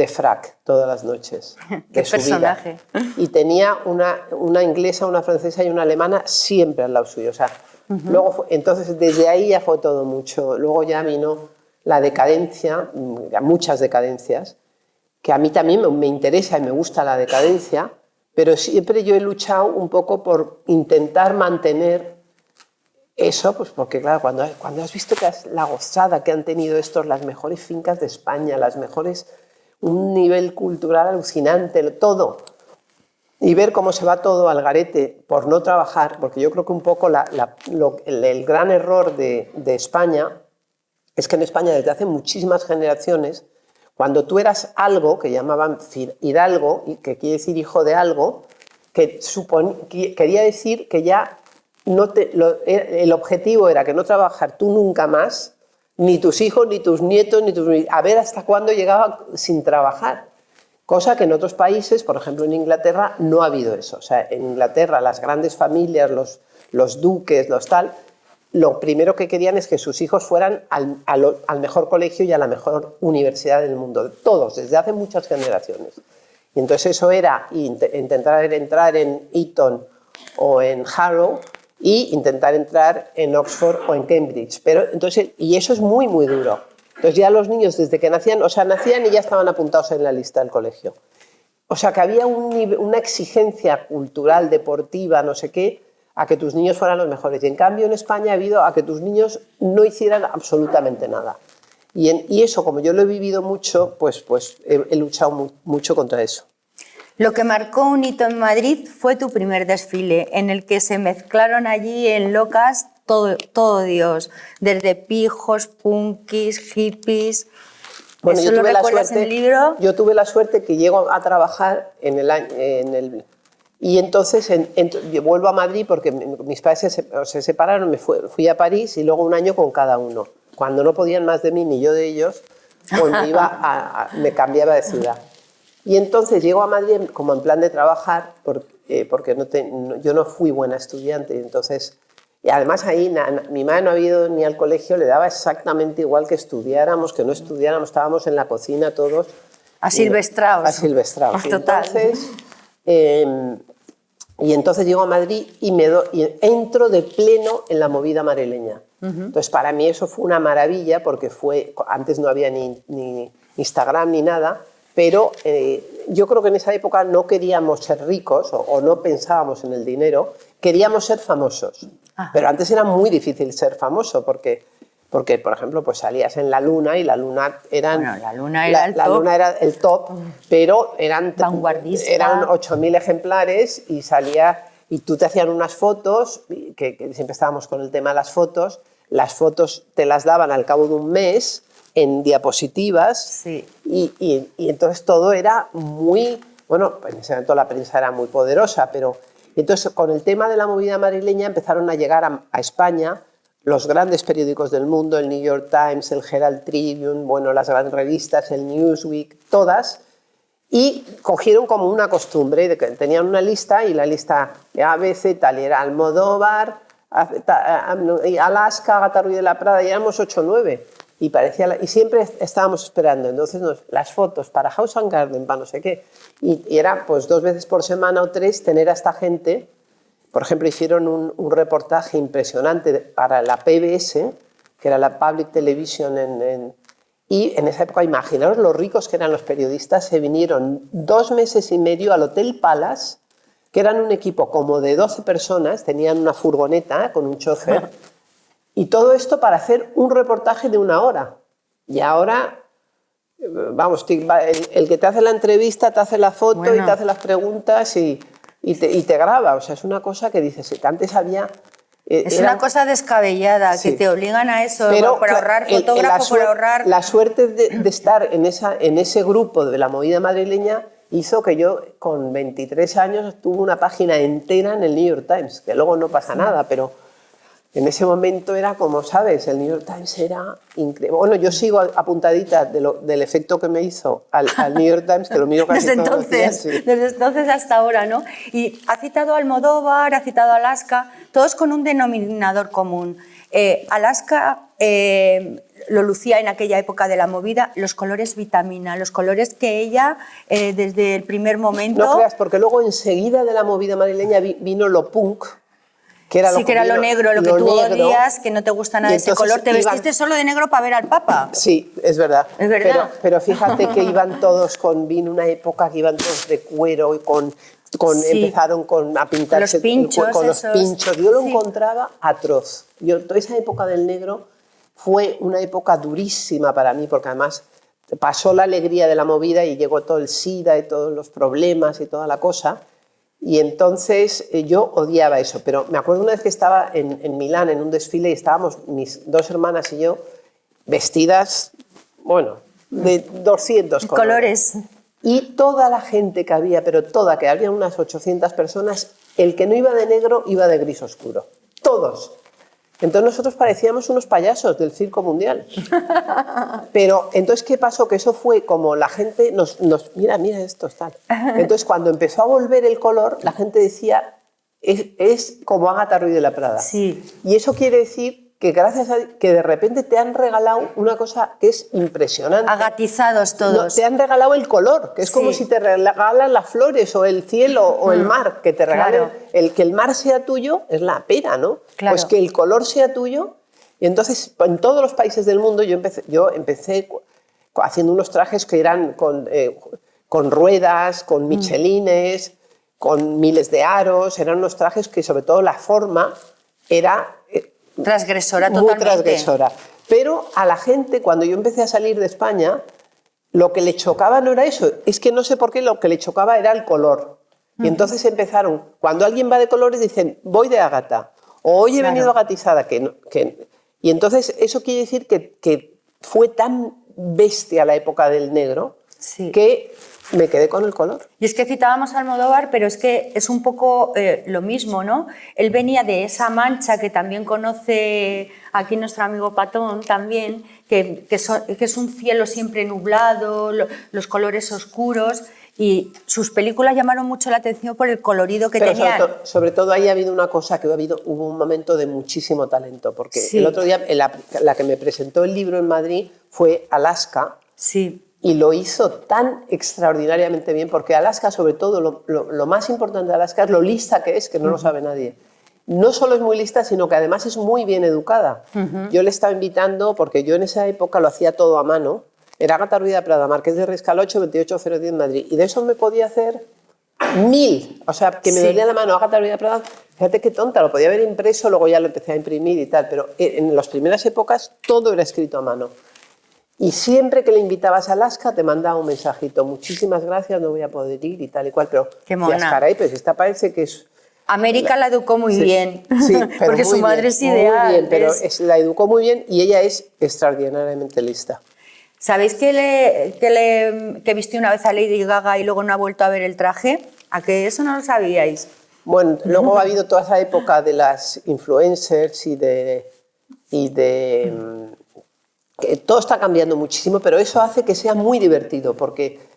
frac, todas las noches. ¡Qué personaje! Vida. Y tenía una inglesa, una francesa y una alemana siempre al lado suyo. O sea, luego entonces desde ahí ya fue todo mucho. Luego ya vino la decadencia, muchas decadencias, que a mí también me interesa y me gusta la decadencia, pero siempre yo he luchado un poco por intentar mantener eso, pues porque claro, cuando has visto la gozada que han tenido estos, las mejores fincas de España, las mejores, un nivel cultural alucinante, todo, y ver cómo se va todo al garete por no trabajar, porque yo creo que un poco el gran error de España es que en España desde hace muchísimas generaciones, cuando tú eras algo, que llamaban hidalgo, que quiere decir hijo de algo, que quería decir que ya el objetivo era que no trabajar tú nunca más, ni tus hijos, ni tus nietos, a ver hasta cuándo llegaba sin trabajar. Cosa que en otros países, por ejemplo en Inglaterra, no ha habido eso. O sea, en Inglaterra las grandes familias, los duques, lo primero que querían es que sus hijos fueran al mejor colegio y a la mejor universidad del mundo. Todos, desde hace muchas generaciones. Y entonces eso era intentar entrar en Eton o en Harrow y intentar entrar en Oxford o en Cambridge. Y eso es muy, muy duro. Entonces ya los niños desde que nacían, nacían y ya estaban apuntados en la lista del colegio. O sea que había una exigencia cultural, deportiva, no sé qué, a que tus niños fueran los mejores. Y en cambio en España ha habido a que tus niños no hicieran absolutamente nada. Y eso, como yo lo he vivido mucho, pues he luchado mucho contra eso. Lo que marcó un hito en Madrid fue tu primer desfile, en el que se mezclaron allí en Locas todo Dios, desde pijos, punkis, hippies. Bueno, ¿Eso lo recuerdas en el libro? Yo tuve la suerte que llego a trabajar y entonces yo vuelvo a Madrid porque mis padres se separaron, fui a París y luego un año con cada uno. Cuando no podían más de mí ni yo de ellos, pues me cambiaba de ciudad. Y entonces llego a Madrid como en plan de trabajar porque yo no fui buena estudiante. Entonces, y además ahí mi madre no había ido ni al colegio, le daba exactamente igual que estudiáramos, que no estudiáramos, estábamos en la cocina todos. Asilvestrados. Asilvestrados. Total. Y entonces llego a Madrid y entro de pleno en la movida madrileña. Entonces para mí eso fue una maravilla porque antes no había ni Instagram ni nada, pero yo creo que en esa época no queríamos ser ricos o no pensábamos en el dinero, queríamos ser famosos. Ajá. Pero antes era muy difícil ser famoso porque por ejemplo, pues salías en la Luna y la Luna la Luna era el top, pero eran 8.000 ejemplares y salía y tú te hacían unas fotos, que siempre estábamos con el tema de las fotos te las daban al cabo de un mes en diapositivas sí. y entonces todo era muy, bueno, en ese momento la prensa era muy poderosa, pero entonces con el tema de la movida madrileña empezaron a llegar a España los grandes periódicos del mundo, el New York Times, el Herald Tribune, bueno, las grandes revistas, el Newsweek, todas, y cogieron como una costumbre de que tenían una lista y la lista ABC tal, y era Almodóvar, Alaska, Agatha Ruiz de la Prada, y éramos 8 o 9. Y siempre estábamos esperando. Entonces las fotos para House and Garden, para no sé qué. Y era pues 2 veces por semana o 3 tener a esta gente. Por ejemplo, hicieron un reportaje impresionante para la PBS, que era la Public Television, y en esa época, imaginaos lo ricos que eran los periodistas, se vinieron 2 meses y medio al Hotel Palace, que eran un equipo como de 12 personas, tenían una furgoneta con un chofer, y todo esto para hacer un reportaje de 1 hora. Y ahora, vamos, el que te hace la entrevista, te hace la foto y te hace las preguntas y te graba. O sea, es una cosa que dices, que antes había... Es una cosa descabellada, sí, que te obligan a eso, pero, por ahorrar fotógrafo, por ahorrar... La suerte de estar en ese grupo de la movida madrileña hizo que yo, con 23 años, tuve una página entera en el New York Times, que luego no pasa nada, pero en ese momento era como, ¿sabes? El New York Times era increíble. Bueno, yo sigo apuntadita del efecto que me hizo al New York Times, que lo miro casi desde todos los días, sí. Desde entonces hasta ahora, ¿no? Y ha citado a Almodóvar, ha citado a Alaska, todos con un denominador común. Alaska lo lucía en aquella época de la movida, los colores vitamina, los colores que ella, desde el primer momento... No creas, porque luego enseguida de la movida madrileña vino lo punk, que era lo negro, lo que tú odias, que no te gusta nada de ese color. ¿Te vestiste solo de negro para ver al Papa? Sí, es verdad. Es verdad. Pero fíjate que iban todos vino una época que iban todos de cuero y sí, empezaron a pintarse los pinchos, con los pinchos. Yo lo encontraba atroz. Toda esa época del negro fue una época durísima para mí, porque además pasó la alegría de la movida y llegó todo el SIDA y todos los problemas y toda la cosa. Y entonces yo odiaba eso, pero me acuerdo una vez que estaba en Milán en un desfile y estábamos mis 2 hermanas y yo vestidas, bueno, de 200 colores. Y toda la gente que había, pero toda, que había unas 800 personas, el que no iba de negro iba de gris oscuro. Todos. Entonces nosotros parecíamos unos payasos del circo mundial. Pero entonces, ¿qué pasó? Que eso fue como la gente mira esto, tal. Entonces, cuando empezó a volver el color, la gente decía, es como Agatha Ruiz de la Prada. Sí. Y eso quiere decir que gracias a que de repente te han regalado una cosa que es impresionante. Agatizados todos. No, te han regalado el color, que es como si te regalan las flores o el cielo o el mar, que te regalen. Claro. Que el mar sea tuyo es la pena, ¿no? Claro. Pues que el color sea tuyo. Y entonces, en todos los países del mundo, yo empecé haciendo unos trajes que eran con ruedas, con michelines, con miles de aros. Eran unos trajes que, sobre todo, la forma era... transgresora muy totalmente. Transgresora. Pero a la gente, cuando yo empecé a salir de España, lo que le chocaba no era eso. Es que no sé por qué lo que le chocaba era el color. Y entonces empezaron, cuando alguien va de colores, dicen, voy de Ágata. O hoy he venido agatizada. Y entonces eso quiere decir que fue tan bestia la época del negro, sí, que me quedé con el color. Y es que citábamos a Almodóvar, pero es que es un poco lo mismo, ¿no? Él venía de esa Mancha que también conoce aquí nuestro amigo Patón también, que es un cielo siempre nublado, los colores oscuros, y sus películas llamaron mucho la atención por el colorido que tenían. Sobre todo ahí ha habido una cosa, que hubo un momento de muchísimo talento, porque sí, el otro día la que me presentó el libro en Madrid fue Alaska. Sí. Y lo hizo tan extraordinariamente bien, porque Alaska, sobre todo, lo más importante de Alaska es lo lista que es, que no lo sabe nadie. No solo es muy lista, sino que además es muy bien educada. Yo le estaba invitando, porque yo en esa época lo hacía todo a mano, era Ágata Ruiz de Prada, Marqués de Riscalocho, 28010 Madrid. Y de eso me podía hacer 1000. O sea, que me dolía la mano, Ágata Ruiz de Prada. Fíjate qué tonta, lo podía haber impreso, luego ya lo empecé a imprimir y tal. Pero en las primeras épocas todo era escrito a mano. Y siempre que le invitabas a Alaska te mandaba un mensajito. Muchísimas gracias, no voy a poder ir y tal y cual. Pero, qué mona. caray, pues esta parece que es... América la educó muy bien, sí, pero porque muy su madre bien, es ideal. Muy bien, pero la educó muy bien y ella es extraordinariamente lista. ¿Sabéis que vistió una vez a Lady Gaga y luego no ha vuelto a ver el traje? ¿A que eso no lo sabíais? Bueno, luego ha habido toda esa época de las influencers que todo está cambiando muchísimo, pero eso hace que sea muy divertido, porque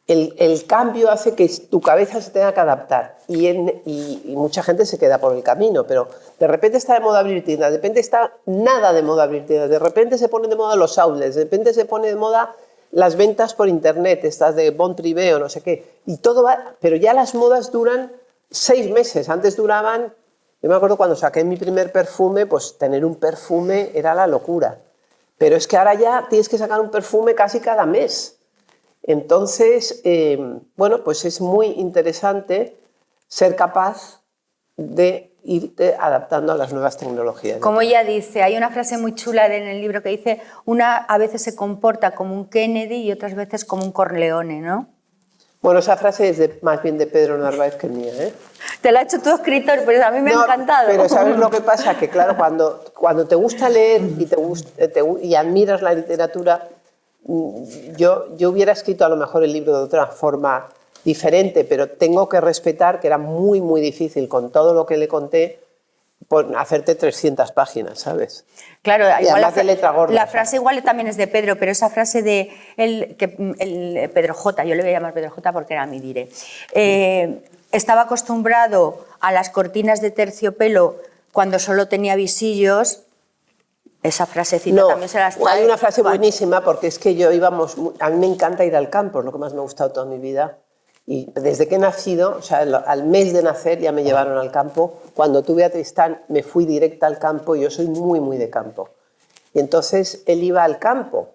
el cambio hace que tu cabeza se tenga que adaptar y mucha gente se queda por el camino, pero de repente está de moda abrir tiendas, de repente está nada de moda abrir tiendas, de repente se ponen de moda los outlets, de repente se pone de moda las ventas por internet, estas de Bon Privé o no sé qué, y todo va, pero ya las modas duran 6 meses, antes duraban, yo me acuerdo cuando saqué mi primer perfume, pues tener un perfume era la locura, pero es que ahora ya tienes que sacar un perfume casi cada mes. Entonces, bueno, pues es muy interesante ser capaz de irte adaptando a las nuevas tecnologías. Como ella dice, hay una frase muy chula en el libro que dice, una a veces se comporta como un Kennedy y otras veces como un Corleone, ¿no? Bueno, esa frase es más bien de Pedro Narváez que mía, ¿eh? Te la ha hecho tu escritor, pero a mí me ha encantado. Pero ¿sabes lo que pasa? Que claro, cuando te gusta leer y admiras la literatura, yo hubiera escrito a lo mejor el libro de otra forma diferente, pero tengo que respetar que era muy, muy difícil con todo lo que le conté por hacerte 300 páginas, ¿sabes? Claro, y igual de letra gorda. La frase igual también es de Pedro, pero esa frase de Pedro J, yo le voy a llamar Pedro J porque era mi dire, estaba acostumbrado a las cortinas de terciopelo cuando solo tenía visillos. Esa frasecita también se las trae. Hay una frase buenísima porque es que a mí me encanta ir al campo, es lo que más me ha gustado toda mi vida. Y desde que he nacido, o sea, al mes de nacer ya me llevaron al campo. Cuando tuve a Tristán me fui directa al campo y yo soy muy, muy de campo. Y entonces él iba al campo.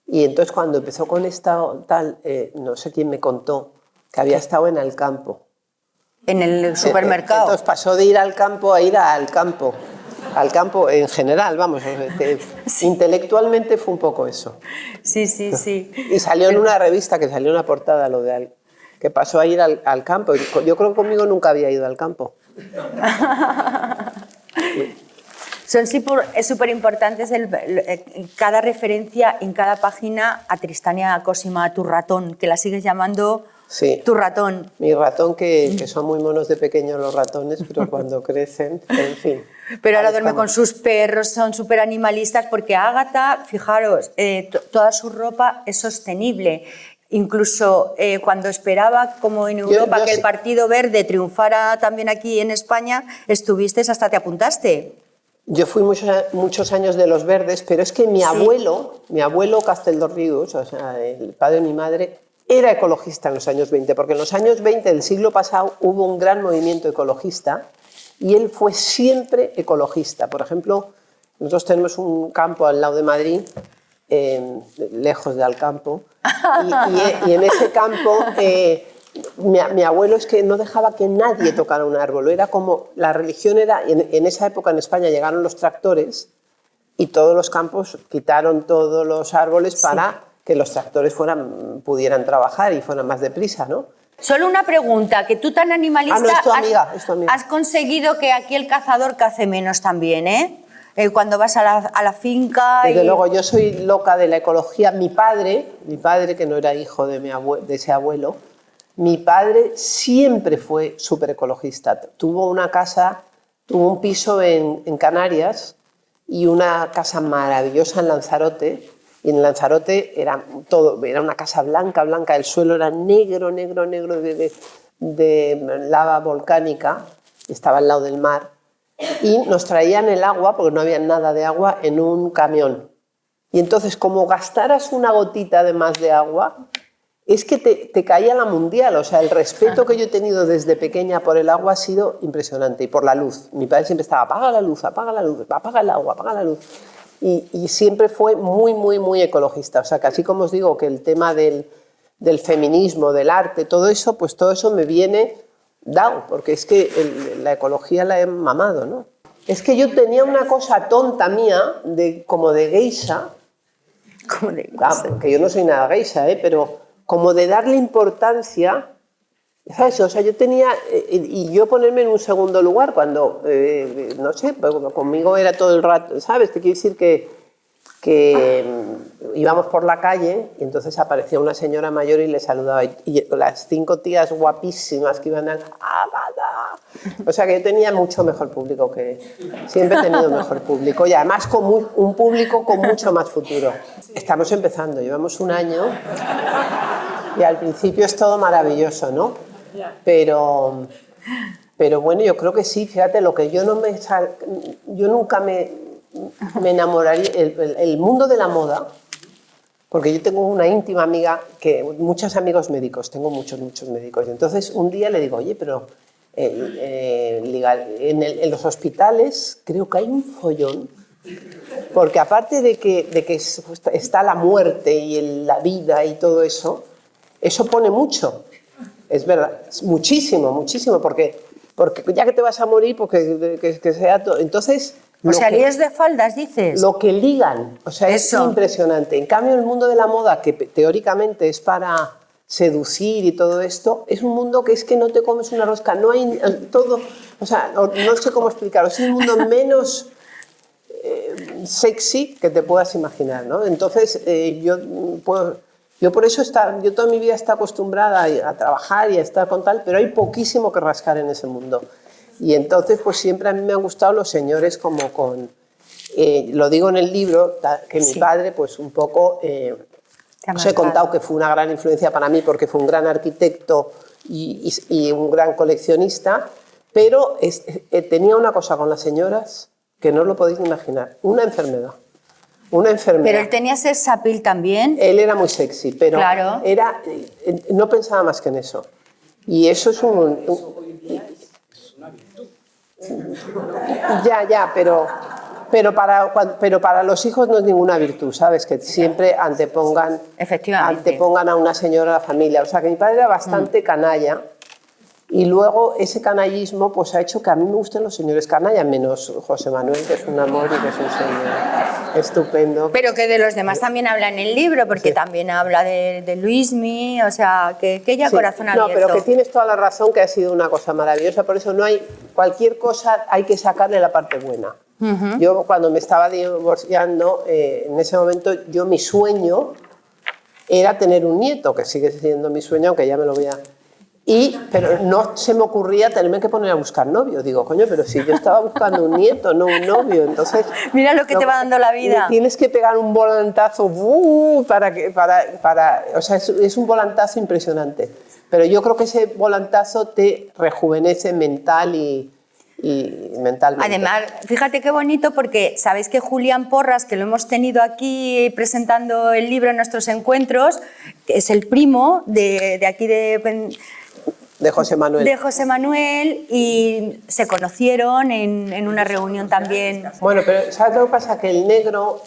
Y entonces cuando empezó con esta tal, no sé quién me contó, que había estado en el campo. En el supermercado. Entonces pasó de ir al campo a ir al campo. Al campo en general, vamos, sí. Intelectualmente fue un poco eso. Sí, sí, sí. Y salió en una revista, que salió en una portada lo de que pasó a ir al campo. Yo creo que conmigo nunca había ido al campo. Son súper importantes cada referencia en cada página a Tristania Cosima, a tu ratón, que la sigues llamando sí. Tu ratón. Mi ratón, que son muy monos de pequeños los ratones, pero cuando crecen, en fin. Pero ahora duerme con sus perros, son súper animalistas, porque Ágata, fijaros, toda su ropa es sostenible. Incluso cuando esperaba, como en Europa, que el Partido Verde triunfara también aquí en España, estuviste, hasta te apuntaste. Yo fui muchos años de los Verdes, pero es que mi abuelo Casteldorrius, o sea, el padre de mi madre, era ecologista en los años 20, porque en los años 20 del siglo pasado hubo un gran movimiento ecologista y él fue siempre ecologista. Por ejemplo, nosotros tenemos un campo al lado de Madrid, lejos de Alcampo, y en ese campo mi abuelo es que no dejaba que nadie tocara un árbol. Era como, la religión era, en esa época en España llegaron los tractores y todos los campos quitaron todos los árboles para que los tractores pudieran trabajar y fueran más deprisa, ¿no? Solo una pregunta, que tú tan animalista es tu amiga. Has conseguido que aquí el cazador cace menos también, ¿eh? Cuando vas a la finca... Desde luego, yo soy loca de la ecología. Mi padre, que no era hijo de ese abuelo, mi padre siempre fue súper ecologista. Tuvo un piso en Canarias y una casa maravillosa en Lanzarote. Y en Lanzarote era una casa blanca, el suelo era negro de lava volcánica, estaba al lado del mar, y nos traían el agua, porque no había nada de agua, en un camión. Y entonces, como gastaras una gotita de más de agua, es que te caía la mundial. O sea, el respeto que yo he tenido desde pequeña por el agua ha sido impresionante, y por la luz. Mi padre siempre estaba, apaga la luz, apaga el agua, apaga la luz. y siempre fue muy, muy, muy ecologista. O sea, que así como os digo que el tema del feminismo, del arte, todo eso, pues todo eso me viene dado, porque es que la ecología la he mamado, ¿no? Es que yo tenía una cosa tonta mía, como de geisha, que yo no soy nada geisha, pero como de darle importancia, ¿sabes? O sea, yo tenía, y yo ponerme en un segundo lugar cuando, no sé, conmigo era todo el rato, ¿sabes? Te quiero decir que íbamos por la calle y entonces aparecía una señora mayor y le saludaba, y las 5 tías guapísimas que iban al... O sea que yo tenía mucho mejor público, siempre he tenido mejor público, y además un público con mucho más futuro. Estamos empezando, llevamos un año y al principio es todo maravilloso, ¿no? Pero bueno, yo creo que sí, fíjate, lo que yo nunca me enamoraría, el mundo de la moda, porque yo tengo una íntima amiga, muchos amigos médicos, tengo muchos médicos, y entonces un día le digo, oye, pero en los hospitales creo que hay un follón, porque aparte de que está la muerte y la vida y todo eso, eso pone mucho, es verdad, muchísimo, muchísimo, porque ya que te vas a morir, porque que sea todo, entonces... O sea, líes de faldas, dices. Lo que ligan, o sea, eso. Es impresionante. En cambio, el mundo de la moda, que teóricamente es para seducir y todo esto, es un mundo que es que no te comes una rosca, no hay todo, o sea, no sé cómo explicarlo, es el mundo menos sexy que te puedas imaginar, ¿no? Entonces, yo por eso yo toda mi vida estoy acostumbrada a trabajar y a estar con tal, pero hay poquísimo que rascar en ese mundo. Y entonces, pues siempre a mí me han gustado los señores como lo digo en el libro, que mi padre, pues un poco, os he contado que fue una gran influencia para mí porque fue un gran arquitecto y un gran coleccionista, pero tenía una cosa con las señoras que no os lo podéis imaginar, una enfermedad. Pero él tenía sex appeal también. Él era muy sexy, pero claro. No pensaba más que en eso. Y eso es una virtud. Ya, pero para los hijos no es ninguna virtud, ¿sabes? Que siempre antepongan a una señora a la familia. O sea, que mi padre era bastante canalla. Y luego ese canallismo pues, ha hecho que a mí me gusten los señores canallas, menos José Manuel, que es un amor y que es un señor estupendo. Pero que de los demás también habla en el libro, porque también habla de Luismi, o sea, que ella corazón abierto. No, pero que tienes toda la razón, que ha sido una cosa maravillosa, por eso no hay cualquier cosa, hay que sacarle la parte buena. Yo cuando me estaba divorciando, en ese momento mi sueño era tener un nieto, que sigue siendo mi sueño, aunque ya me lo voy a... Pero no se me ocurría tenerme que poner a buscar novio. Digo, coño, pero si yo estaba buscando un nieto, no un novio, entonces... Mira lo que te va dando la vida. Tienes que pegar un volantazo o sea, es un volantazo impresionante. Pero yo creo que ese volantazo te rejuvenece mental y mentalmente. Además, fíjate qué bonito, porque sabéis que Julián Porras, que lo hemos tenido aquí presentando el libro en nuestros encuentros, que es el primo de aquí de José Manuel. De José Manuel, y se conocieron en una reunión también. Bueno, pero ¿sabes lo que pasa? Que el negro,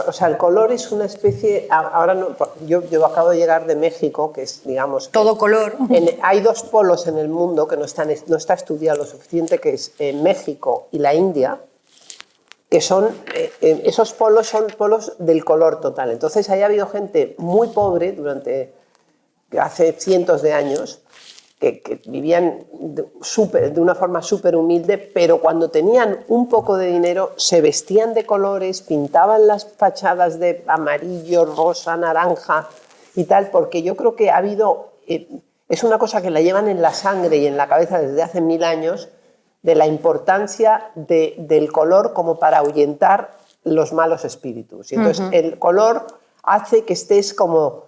o sea, el color es una especie... Ahora no, yo acabo de llegar de México, que es, digamos... Todo color. Hay 2 polos en el mundo que no está estudiado lo suficiente, que es México y la India, que son... esos polos son polos del color total. Entonces, ahí ha habido gente muy pobre hace cientos de años, que vivían de una forma súper humilde, pero cuando tenían un poco de dinero se vestían de colores, pintaban las fachadas de amarillo, rosa, naranja y tal, porque yo creo que ha habido, es una cosa que la llevan en la sangre y en la cabeza desde hace 1000 años, de la importancia del color como para ahuyentar los malos espíritus. Y entonces el color hace que estés como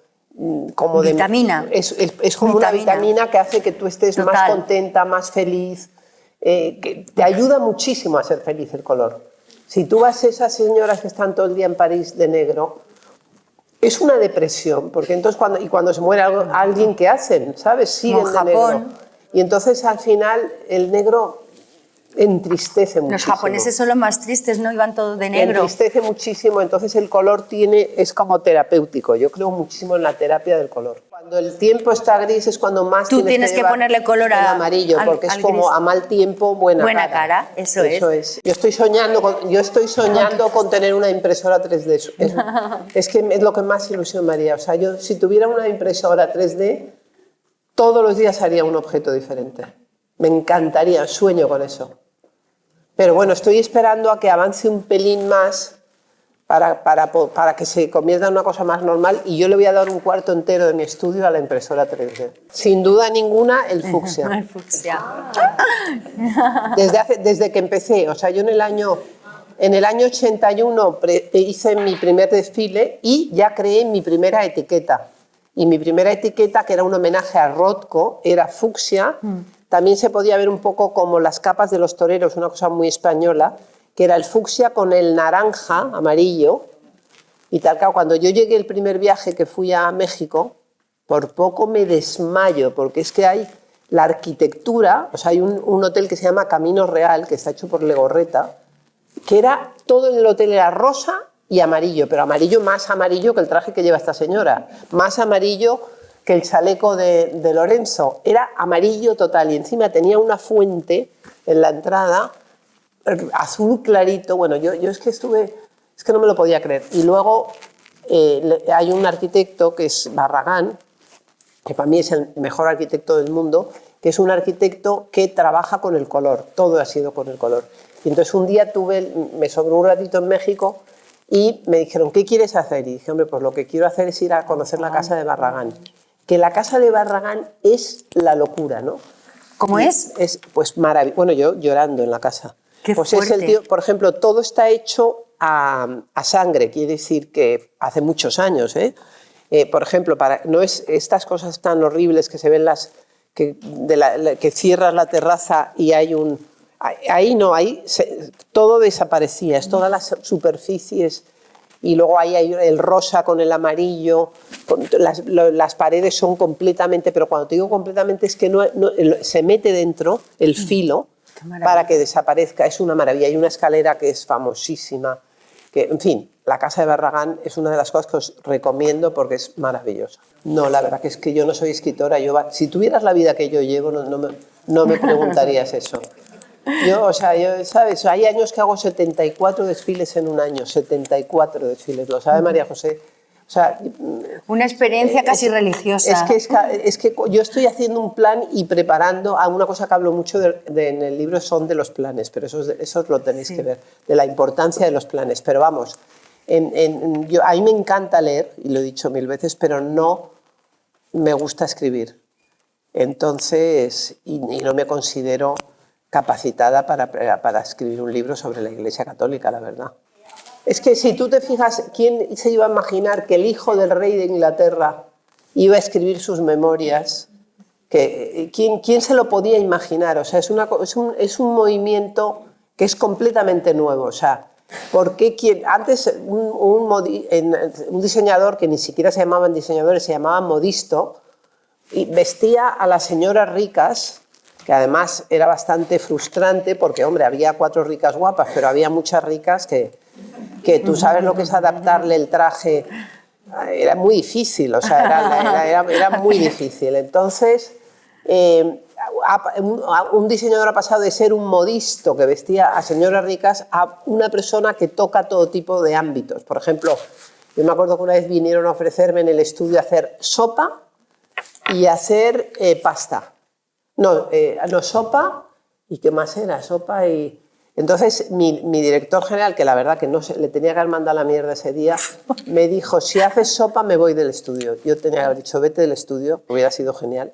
vitamina. Es como una vitamina que hace que tú estés más contenta, más feliz, que te ayuda muchísimo a ser feliz el color. Si tú vas a esas señoras que están todo el día en París de negro, es una depresión, porque entonces cuando se muere alguien, ¿qué hacen? ¿Sabes? Siguen de negro. Y entonces al final el negro entristece muchísimo. Los japoneses son los más tristes, ¿no? Iban todos de negro. Entristece muchísimo, entonces el color es como terapéutico. Yo creo muchísimo en la terapia del color. Cuando el tiempo está gris es cuando más Tú tienes que ponerle color el amarillo, porque es como gris. A mal tiempo, buena cara. Eso es. Yo estoy soñando con tener una impresora 3D. Es que es lo que más ilusión me haría. O sea, yo si tuviera una impresora 3D, todos los días haría un objeto diferente. Me encantaría, sueño con eso. Pero bueno, estoy esperando a que avance un pelín más para que se convierta en una cosa más normal, y yo le voy a dar un cuarto entero de mi estudio a la impresora 3D. Sin duda ninguna, el fucsia. El fucsia. Desde que empecé, o sea, yo en el año 81 hice mi primer desfile y ya creé mi primera etiqueta. Y mi primera etiqueta, que era un homenaje a Rothko, era fucsia. También se podía ver un poco como las capas de los toreros, una cosa muy española, que era el fucsia con el naranja, amarillo. Y tal, cuando yo llegué el primer viaje que fui a México, por poco me desmayo, porque es que hay la arquitectura, o sea, hay un hotel que se llama Camino Real, que está hecho por Legorreta, que era, todo el hotel era rosa y amarillo, pero amarillo más amarillo que el traje que lleva esta señora, más amarillo que el chaleco de Lorenzo, era amarillo total, y encima tenía una fuente en la entrada, azul clarito. Bueno, yo es que no me lo podía creer. Y luego hay un arquitecto que es Barragán, que para mí es el mejor arquitecto del mundo, que es un arquitecto que trabaja con el color, todo ha sido con el color. Y entonces un día me sobró un ratito en México y me dijeron, ¿qué quieres hacer? Y dije, hombre, pues lo que quiero hacer es ir a conocer la casa de Barragán. Que la casa de Barragán es la locura, ¿no? ¿Cómo es? Es pues maravilloso. Bueno, yo llorando en la casa. Qué pues fuerte. Es el tío, por ejemplo, todo está hecho a sangre, quiere decir que hace muchos años, por ejemplo, no es estas cosas tan horribles que se ven que cierras la terraza y hay ahí no, todo desaparecía, es todas las superficies, y luego ahí hay el rosa con el amarillo, las paredes son completamente, pero cuando te digo completamente es que se mete dentro el filo para que desaparezca, es una maravilla. Hay una escalera que es famosísima, que, en fin, la casa de Barragán es una de las cosas que os recomiendo porque es maravillosa. No, la verdad que es que yo no soy escritora, si tuvieras la vida que yo llevo no me preguntarías eso. ¿Sabes? Hay años que hago 74 desfiles en un año, 74 desfiles, lo sabe María José. O sea, una experiencia casi religiosa. Es que yo estoy haciendo un plan y preparando a una cosa que hablo mucho en el libro, son de los planes, pero eso lo tenéis que ver, de la importancia de los planes. Pero vamos, a mí me encanta leer, y lo he dicho 1000 veces, pero no me gusta escribir. Entonces, y no me considero capacitada para escribir un libro sobre la Iglesia Católica, la verdad. Es que si tú te fijas, ¿quién se iba a imaginar que el hijo del rey de Inglaterra iba a escribir sus memorias? ¿Quién se lo podía imaginar? O sea, es un movimiento que es completamente nuevo. O sea, porque antes un diseñador, que ni siquiera se llamaban diseñadores, se llamaban modisto, y vestía a las señoras ricas, que además era bastante frustrante porque, hombre, había 4 ricas guapas, pero había muchas ricas que tú sabes lo que es adaptarle el traje, era muy difícil, o sea, era muy difícil. Entonces, un diseñador ha pasado de ser un modisto que vestía a señoras ricas a una persona que toca todo tipo de ámbitos. Por ejemplo, yo me acuerdo que una vez vinieron a ofrecerme en el estudio hacer sopa y hacer pasta. No, sopa, ¿y qué más era? Sopa y... Entonces, mi director general, que la verdad que le tenía que haber mandado la mierda ese día, me dijo, si haces sopa me voy del estudio. Yo tenía que haber dicho, vete del estudio, hubiera sido genial.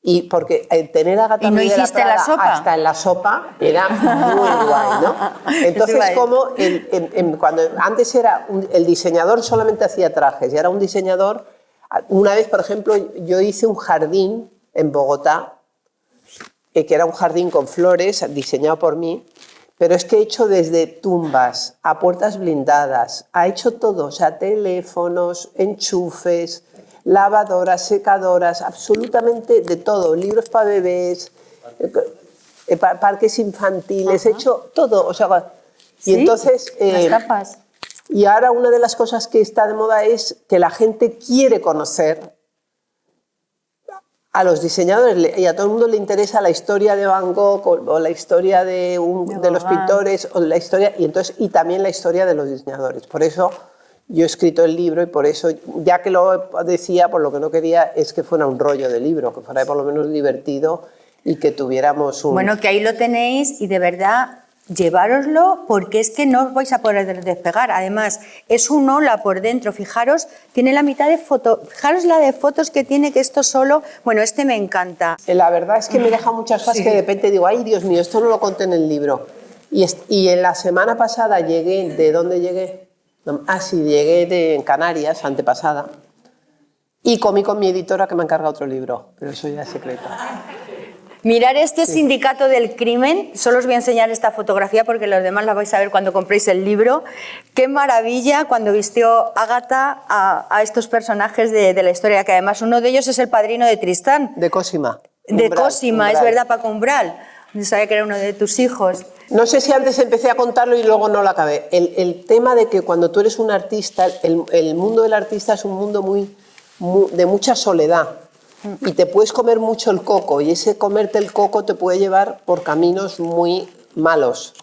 Y porque tener a Agatha Ruiz de la Prada hasta en la sopa era muy guay, ¿no? Entonces, como cuando antes era el diseñador solamente hacía trajes, y era un diseñador... Una vez, por ejemplo, yo hice un jardín en Bogotá, que era un jardín con flores diseñado por mí, pero es que he hecho desde tumbas a puertas blindadas, ha hecho todo, o sea, teléfonos, enchufes, lavadoras, secadoras, absolutamente de todo, libros para bebés. parques infantiles, he hecho todo. O sea, y ¿Sí? entonces... Las tapas. Y ahora una de las cosas que está de moda es que la gente quiere conocer a los diseñadores y a todo el mundo le interesa la historia de Van Gogh o la historia de los pintores o la historia y también la historia de los diseñadores. Por eso yo he escrito el libro y por eso, ya que lo decía, por lo que no quería es que fuera un rollo de libro, que fuera por lo menos divertido y que tuviéramos un... Bueno, que ahí lo tenéis y de verdad llevároslo porque es que no os vais a poder despegar. Además, es un ola por dentro. Fijaros, tiene la mitad de fotos. Fijaros la de fotos que tiene, que esto solo... Bueno, este me encanta. La verdad es que me deja muchas cosas que de repente digo, ay, Dios mío, esto no lo conté en el libro. Y en la semana pasada llegué, ¿de dónde llegué? Llegué en Canarias, antepasada, y comí con mi editora que me encarga otro libro, pero eso ya es secreto. Mirar este Sindicato del Crimen, solo os voy a enseñar esta fotografía porque los demás la vais a ver cuando compréis el libro. Qué maravilla cuando vistió Ágata a estos personajes de la historia, que además uno de ellos es el padrino de Tristán. De Cosima. De Cosima, es verdad, Paco Umbral. Yo sabía que era uno de tus hijos. No sé si antes empecé a contarlo y luego no lo acabé. El tema de que cuando tú eres un artista, el mundo del artista es un mundo de mucha soledad. Y te puedes comer mucho el coco y ese comerte el coco te puede llevar por caminos muy malos.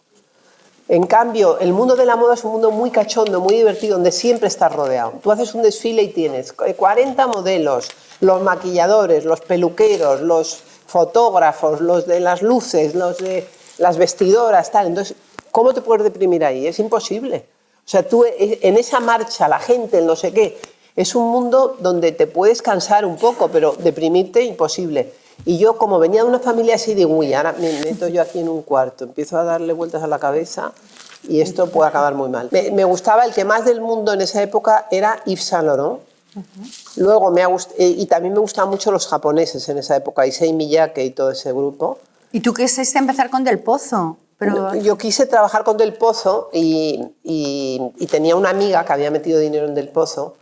En cambio, el mundo de la moda es un mundo muy cachondo, muy divertido, donde siempre estás rodeado. Tú haces un desfile y tienes 40 modelos, los maquilladores, los peluqueros, los fotógrafos, los de las luces, los de las vestidoras, tal. Entonces, ¿cómo te puedes deprimir ahí? Es imposible. O sea, tú en esa marcha, la gente, el no sé qué... Es un mundo donde te puedes cansar un poco, pero deprimirte imposible. Y yo, como venía de una familia así, digo, uy, ahora me meto yo aquí en un cuarto, empiezo a darle vueltas a la cabeza y esto puede acabar muy mal. Me gustaba, el que más del mundo en esa época era Yves Saint Laurent. Luego y también me gustaban mucho los japoneses en esa época, Issei Miyake y todo ese grupo. ¿Y tú quisiste empezar con Del Pozo? Pero... Yo quise trabajar con Del Pozo y tenía una amiga que había metido dinero en Del Pozo.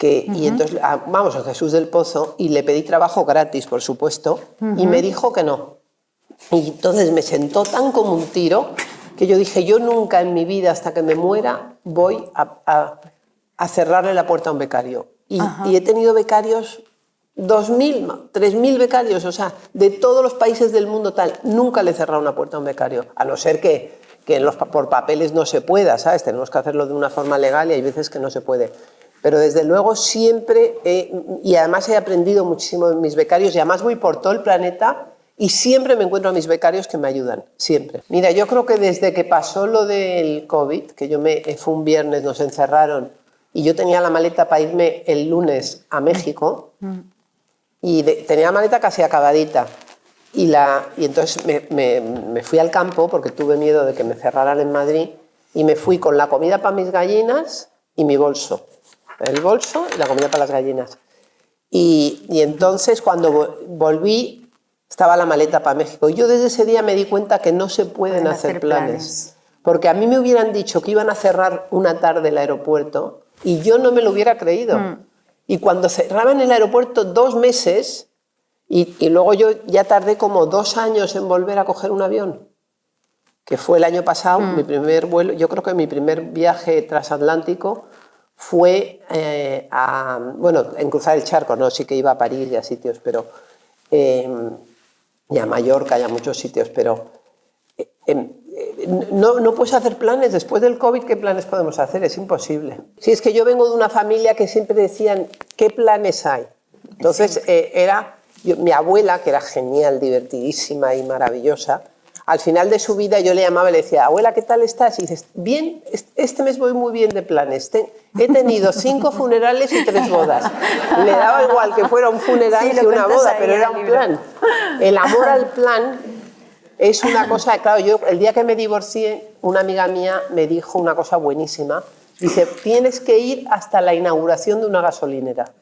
Y entonces vamos a Jesús del Pozo y le pedí trabajo gratis, por supuesto, y me dijo que no. Y entonces me sentó tan como un tiro que yo dije, yo nunca en mi vida hasta que me muera voy a cerrarle la puerta a un becario. Y he tenido becarios, 2.000, 3.000 becarios, o sea, de todos los países del mundo tal. Nunca le he cerrado una puerta a un becario, a no ser que por papeles no se pueda, ¿sabes? Tenemos que hacerlo de una forma legal y hay veces que no se puede. Pero desde luego siempre, y además he aprendido muchísimo de mis becarios, y además voy por todo el planeta y siempre me encuentro a mis becarios que me ayudan, siempre. Mira, yo creo que desde que pasó lo del COVID, que fue un viernes, nos encerraron, y yo tenía la maleta para irme el lunes a México, y tenía la maleta casi acabadita, y entonces me fui al campo porque tuve miedo de que me cerraran en Madrid, y me fui con la comida para mis gallinas y mi bolso. El bolso y la comida para las gallinas. Y entonces cuando volví estaba la maleta para México. Y yo desde ese día me di cuenta que no se pueden hacer planes. Porque a mí me hubieran dicho que iban a cerrar una tarde el aeropuerto y yo no me lo hubiera creído. Y cuando cerraban el aeropuerto 2 meses y luego yo ya tardé como 2 años en volver a coger un avión, que fue el año pasado, mi primer vuelo, yo creo que mi primer viaje transatlántico fue en cruzar el charco, no, sí que iba a París y a sitios, pero y a Mallorca y a muchos sitios, pero no puedes hacer planes. Después del COVID, ¿qué planes podemos hacer? Es imposible. Si es que yo vengo de una familia que siempre decían, ¿qué planes hay? Entonces mi abuela, que era genial, divertidísima y maravillosa, al final de su vida yo le llamaba y le decía, abuela, ¿qué tal estás? Y dices, bien, este mes voy muy bien de planes. He tenido 5 funerales y 3 bodas. Le daba igual que fuera un funeral que una boda, pero era un plan. El amor al plan es una cosa, claro, yo el día que me divorcié, una amiga mía me dijo una cosa buenísima. Dice, tienes que ir hasta la inauguración de una gasolinera.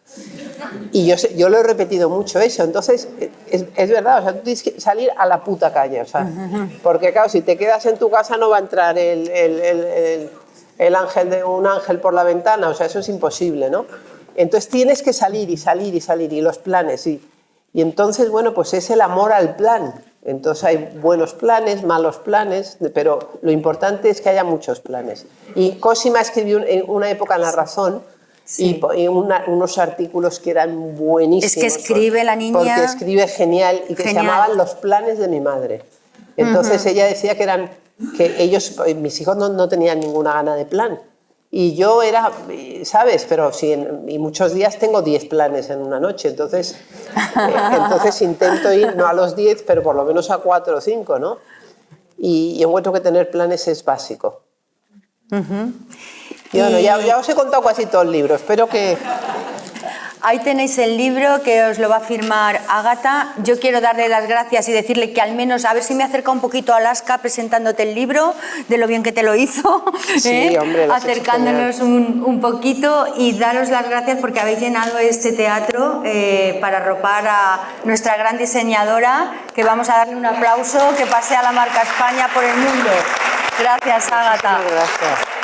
Y yo lo he repetido mucho eso. Entonces, es verdad, o sea, tú tienes que salir a la puta calle. O sea, porque claro, si te quedas en tu casa no va a entrar un ángel por la ventana. O sea, eso es imposible, ¿no? Entonces tienes que salir y salir y salir, y los planes. Y entonces, bueno, pues es el amor al plan. Entonces hay buenos planes, malos planes, pero lo importante es que haya muchos planes. Y Cosima escribió en una época en La Razón, Sí. y unos artículos que eran buenísimos. Es que escribe la niña... Porque escribe genial y que se llamaban Los planes de mi madre. Entonces ella decía que ellos, mis hijos no tenían ninguna gana de plan. Y yo era, ¿sabes? Pero sí, y muchos días tengo 10 planes en una noche. Entonces intento ir no a los 10, pero por lo menos a 4 o 5, ¿no? Y encuentro que tener planes es básico. Y bueno, ya os he contado casi todo el libro, espero que... Ahí tenéis el libro que os lo va a firmar Ágata. Yo quiero darle las gracias y decirle que al menos, a ver si me acerca un poquito a Alaska presentándote el libro, de lo bien que te lo hizo, sí, hombre, acercándonos un poquito, y daros las gracias porque habéis llenado este teatro para arropar a nuestra gran diseñadora, que vamos a darle un aplauso, que pasea la marca España por el mundo. Gracias, Ágata. Muchas gracias.